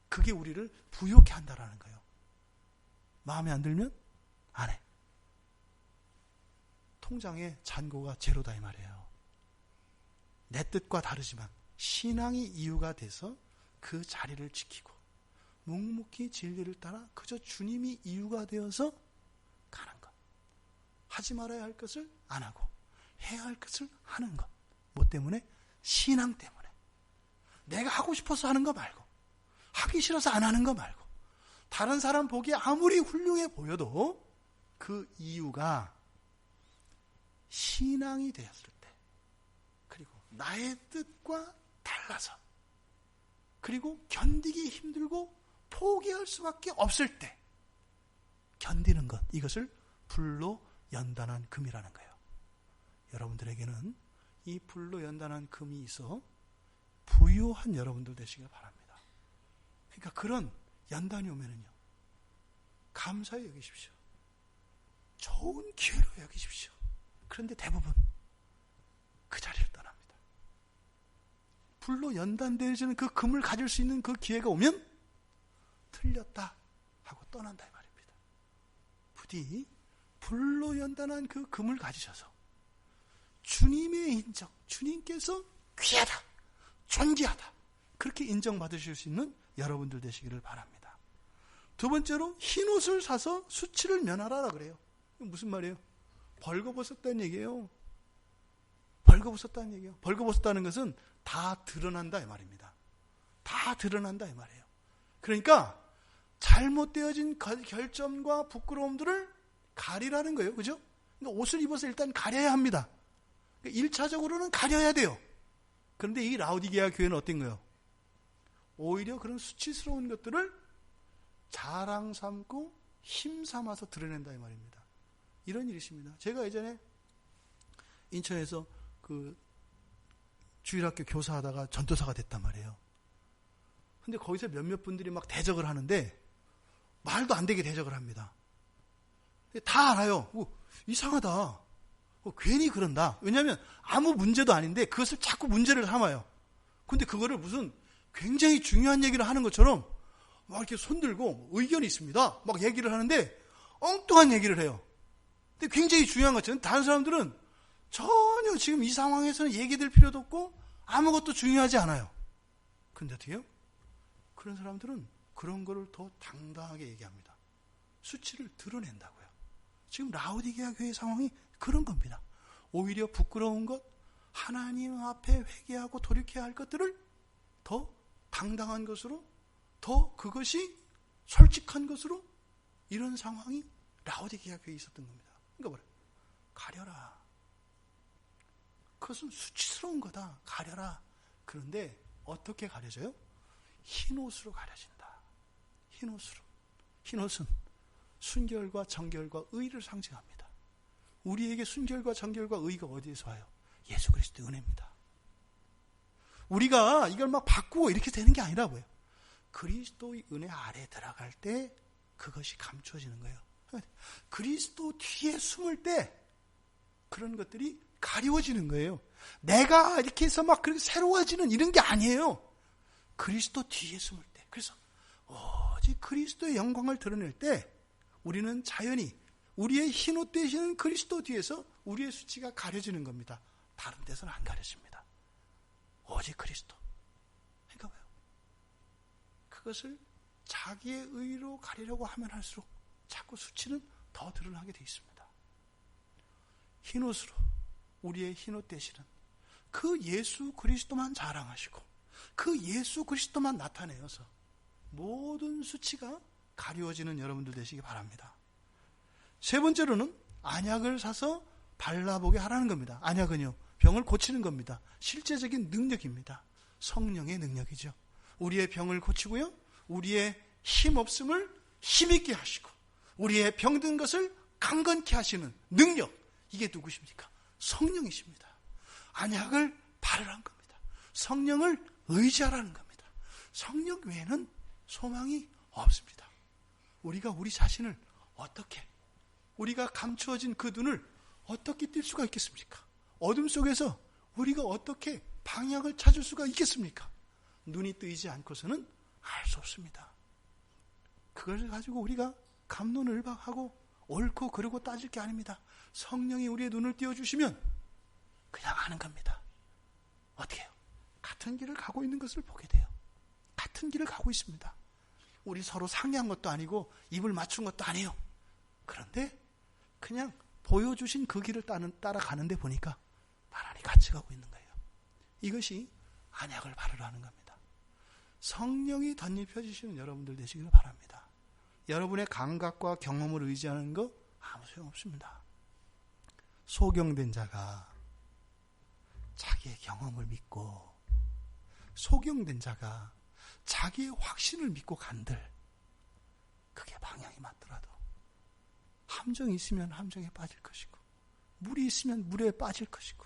그게 우리를 부욕해 한다라는 거예요. 마음에 안 들면 안 해. 통장에 잔고가 제로다 이 말이에요. 내 뜻과 다르지만 신앙이 이유가 돼서 그 자리를 지키고 묵묵히 진리를 따라 그저 주님이 이유가 되어서 가는 것. 하지 말아야 할 것을 안 하고 해야 할 것을 하는 것. 뭐 때문에? 신앙 때문에. 내가 하고 싶어서 하는 거 말고, 하기 싫어서 안 하는 거 말고, 다른 사람 보기에 아무리 훌륭해 보여도 그 이유가 신앙이 되었을 때, 그리고 나의 뜻과 달라서, 그리고 견디기 힘들고 포기할 수밖에 없을 때 견디는 것, 이것을 불로 연단한 금이라는 거예요. 여러분들에게는 이 불로 연단한 금이 있어 부유한 여러분들 되시길 바랍니다. 그러니까 그런 연단이 오면은요, 감사히 여기십시오. 좋은 기회로 여기십시오. 그런데 대부분 그 자리를 떠납니다. 불로 연단되어지는 그 금을 가질 수 있는 그 기회가 오면 틀렸다 하고 떠난다 이 말입니다. 부디 불로 연단한 그 금을 가지셔서 주님의 인정, 주님께서 귀하다, 존귀하다, 그렇게 인정받으실 수 있는 여러분들 되시기를 바랍니다. 두 번째로 흰옷을 사서 수치를 면하라 그래요. 무슨 말이에요? 벌거벗었다는 얘기예요. 벌거벗었다는 얘기예요. 벌거벗었다는 것은 다 드러난다 이 말입니다. 다 드러난다 이 말이에요. 그러니까 잘못되어진 결점과 부끄러움들을 가리라는 거예요. 그죠? 그러니까 옷을 입어서 일단 가려야 합니다. 1차적으로는 가려야 돼요. 그런데 이 라오디게아 교회는 어떤 거예요? 오히려 그런 수치스러운 것들을 자랑 삼고 힘 삼아서 드러낸다 이 말입니다. 이런 일이 있습니다. 제가 예전에 인천에서 그 주일학교 교사하다가 전도사가 됐단 말이에요. 근데 거기서 몇몇 분들이 막 대적을 하는데 말도 안 되게 대적을 합니다. 다 알아요. 이상하다. 괜히 그런다. 왜냐하면 아무 문제도 아닌데 그것을 자꾸 문제를 삼아요. 근데 그거를 무슨 굉장히 중요한 얘기를 하는 것처럼 막 이렇게 손들고 의견이 있습니다. 막 얘기를 하는데 엉뚱한 얘기를 해요. 근데 굉장히 중요한 것처럼 다른 사람들은 전혀 지금 이 상황에서는 얘기될 필요도 없고 아무것도 중요하지 않아요. 그런데 어떻게 해요? 그런 사람들은 그런 거를 더 당당하게 얘기합니다. 수치를 드러낸다고요. 지금 라오디게아 교회 상황이 그런 겁니다. 오히려 부끄러운 것, 하나님 앞에 회개하고 돌이켜야 할 것들을 더 당당한 것으로, 더 그것이 솔직한 것으로, 이런 상황이 라오디게아 교회에 있었던 겁니다. 그러니까 뭐래? 가려라. 그것은 수치스러운 거다. 가려라. 그런데 어떻게 가려져요? 흰옷으로 가려진다. 흰옷으로. 흰옷은 순결과 정결과 의를 상징합니다. 우리에게 순결과 정결과 의가 어디에서 와요? 예수 그리스도의 은혜입니다. 우리가 이걸 막 바꾸고 이렇게 되는 게 아니라고요. 그리스도의 은혜 아래 들어갈 때 그것이 감춰지는 거예요. 그리스도 뒤에 숨을 때 그런 것들이 가려워지는 거예요. 내가 이렇게 해서 막 그렇게 새로워지는 이런 게 아니에요. 그리스도 뒤에 숨을 때. 그래서 오직 그리스도의 영광을 드러낼 때 우리는 자연히 우리의 흰옷 되시는 그리스도 뒤에서 우리의 수치가 가려지는 겁니다. 다른 데서는 안 가려집니다. 오직 그리스도. 그러니까 왜요? 그것을 자기의 의로 가리려고 하면 할수록 자꾸 수치는 더 드러나게 되어 있습니다. 흰옷으로 우리의 흰옷 되시는 그 예수 그리스도만 자랑하시고 그 예수 그리스도만 나타내어서 모든 수치가 가려워지는 여러분들 되시기 바랍니다. 세 번째로는 안약을 사서 발라보게 하라는 겁니다. 안약은요, 병을 고치는 겁니다. 실제적인 능력입니다. 성령의 능력이죠. 우리의 병을 고치고요, 우리의 힘없음을 힘있게 하시고 우리의 병든 것을 강건케 하시는 능력, 이게 누구십니까? 성령이십니다. 언약을 바르라는 겁니다. 성령을 의지하라는 겁니다. 성령 외에는 소망이 없습니다. 우리가 우리 자신을 어떻게, 우리가 감추어진 그 눈을 어떻게 뜰 수가 있겠습니까? 어둠 속에서 우리가 어떻게 방향을 찾을 수가 있겠습니까? 눈이 뜨이지 않고서는 알 수 없습니다. 그걸 가지고 우리가 갑론을박하고 옳고 그르고 따질 게 아닙니다. 성령이 우리의 눈을 띄워주시면 그냥 아는 겁니다. 어떻게 해요? 같은 길을 가고 있는 것을 보게 돼요. 같은 길을 가고 있습니다. 우리 서로 상의한 것도 아니고 입을 맞춘 것도 아니에요. 그런데 그냥 보여주신 그 길을 따라가는데 보니까 나란히 같이 가고 있는 거예요. 이것이 언약을 바르라는 겁니다. 성령이 덧입혀주시는 여러분들 되시길 바랍니다. 여러분의 감각과 경험을 의지하는 거 아무 소용없습니다. 소경된 자가 자기의 경험을 믿고, 소경된 자가 자기의 확신을 믿고 간들, 그게 방향이 맞더라도 함정이 있으면 함정에 빠질 것이고, 물이 있으면 물에 빠질 것이고,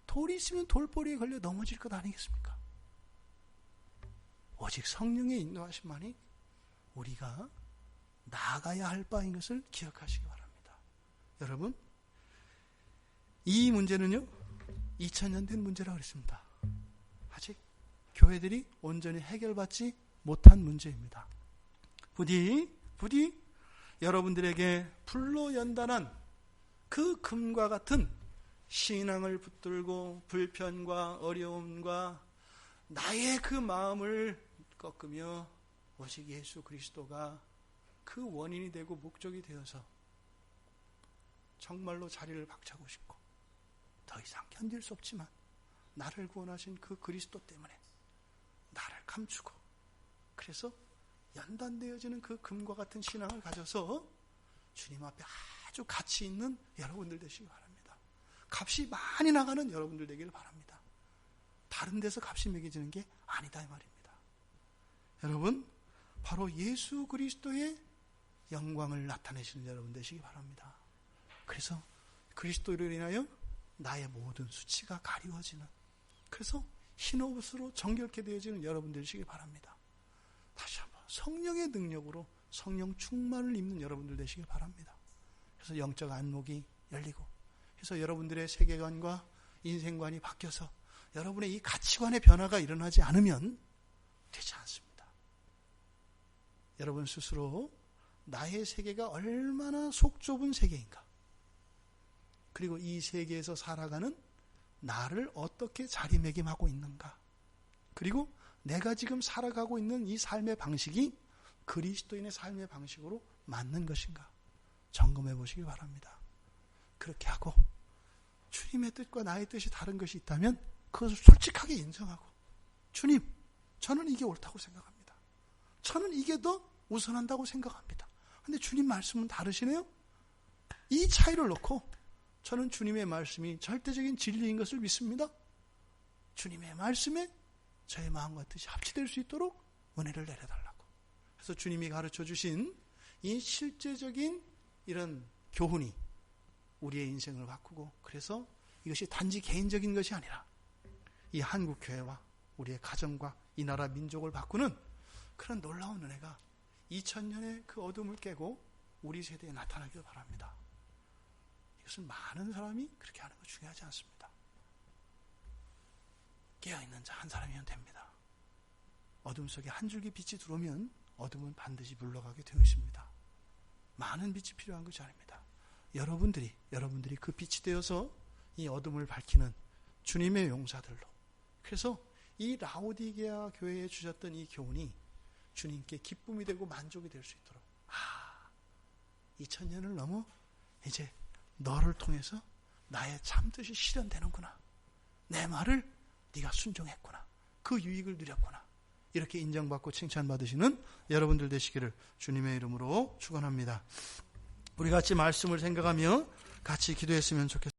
돌이 있으면 돌보리에 걸려 넘어질 것 아니겠습니까? 오직 성령의 인도하심만이 우리가 나아가야 할 바인 것을 기억하시기 바랍니다. 여러분, 이 문제는요, 2000년 된 문제라고 그랬습니다. 아직 교회들이 온전히 해결받지 못한 문제입니다. 부디 여러분들에게 불로 연단한 그 금과 같은 신앙을 붙들고 불편과 어려움과 나의 그 마음을 꺾으며 오직 예수 그리스도가 그 원인이 되고 목적이 되어서 정말로 자리를 박차고 싶고 더 이상 견딜 수 없지만 나를 구원하신 그 그리스도 때문에 나를 감추고, 그래서 연단되어지는 그 금과 같은 신앙을 가져서 주님 앞에 아주 가치 있는 여러분들 되시기 바랍니다. 값이 많이 나가는 여러분들 되기를 바랍니다. 다른 데서 값이 매겨지는 게 아니다 이 말입니다. 여러분, 바로 예수 그리스도의 영광을 나타내시는 여러분 되시기 바랍니다. 그래서 그리스도로 인하여 나의 모든 수치가 가리워지는, 그래서 흰옷으로 정결케 되어지는 여러분 되시기 바랍니다. 다시 한번 성령의 능력으로 성령 충만을 입는 여러분들 되시기 바랍니다. 그래서 영적 안목이 열리고, 그래서 여러분들의 세계관과 인생관이 바뀌어서 여러분의 이 가치관의 변화가 일어나지 않으면 되지 않습니다. 여러분 스스로 나의 세계가 얼마나 속 좁은 세계인가, 그리고 이 세계에서 살아가는 나를 어떻게 자리매김하고 있는가, 그리고 내가 지금 살아가고 있는 이 삶의 방식이 그리스도인의 삶의 방식으로 맞는 것인가 점검해 보시기 바랍니다. 그렇게 하고 주님의 뜻과 나의 뜻이 다른 것이 있다면 그것을 솔직하게 인정하고, 주님, 저는 이게 옳다고 생각합니다. 저는 이게 더 우선한다고 생각합니다. 그런데 주님 말씀은 다르시네요. 이 차이를 놓고 저는 주님의 말씀이 절대적인 진리인 것을 믿습니다. 주님의 말씀에 저의 마음과 뜻이 합치될 수 있도록 은혜를 내려달라고. 그래서 주님이 가르쳐 주신 이 실제적인 이런 교훈이 우리의 인생을 바꾸고, 그래서 이것이 단지 개인적인 것이 아니라 이 한국교회와 우리의 가정과 이 나라 민족을 바꾸는 그런 놀라운 은혜가 2000년의 그 어둠을 깨고 우리 세대에 나타나길 바랍니다. 이것은 많은 사람이 그렇게 하는 거 중요하지 않습니다. 깨어있는 자 한 사람이면 됩니다. 어둠 속에 한 줄기 빛이 들어오면 어둠은 반드시 물러가게 되어 있습니다. 많은 빛이 필요한 것이 아닙니다. 여러분들이 그 빛이 되어서 이 어둠을 밝히는 주님의 용사들로, 그래서 이 라오디게아 교회에 주셨던 이 교훈이 주님께 기쁨이 되고 만족이 될 수 있도록, 2000년을 넘어 이제 너를 통해서 나의 참뜻이 실현되는구나, 내 말을 네가 순종했구나, 그 유익을 누렸구나, 이렇게 인정받고 칭찬받으시는 여러분들 되시기를 주님의 이름으로 축원합니다. 우리 같이 말씀을 생각하며 같이 기도했으면 좋겠습니다.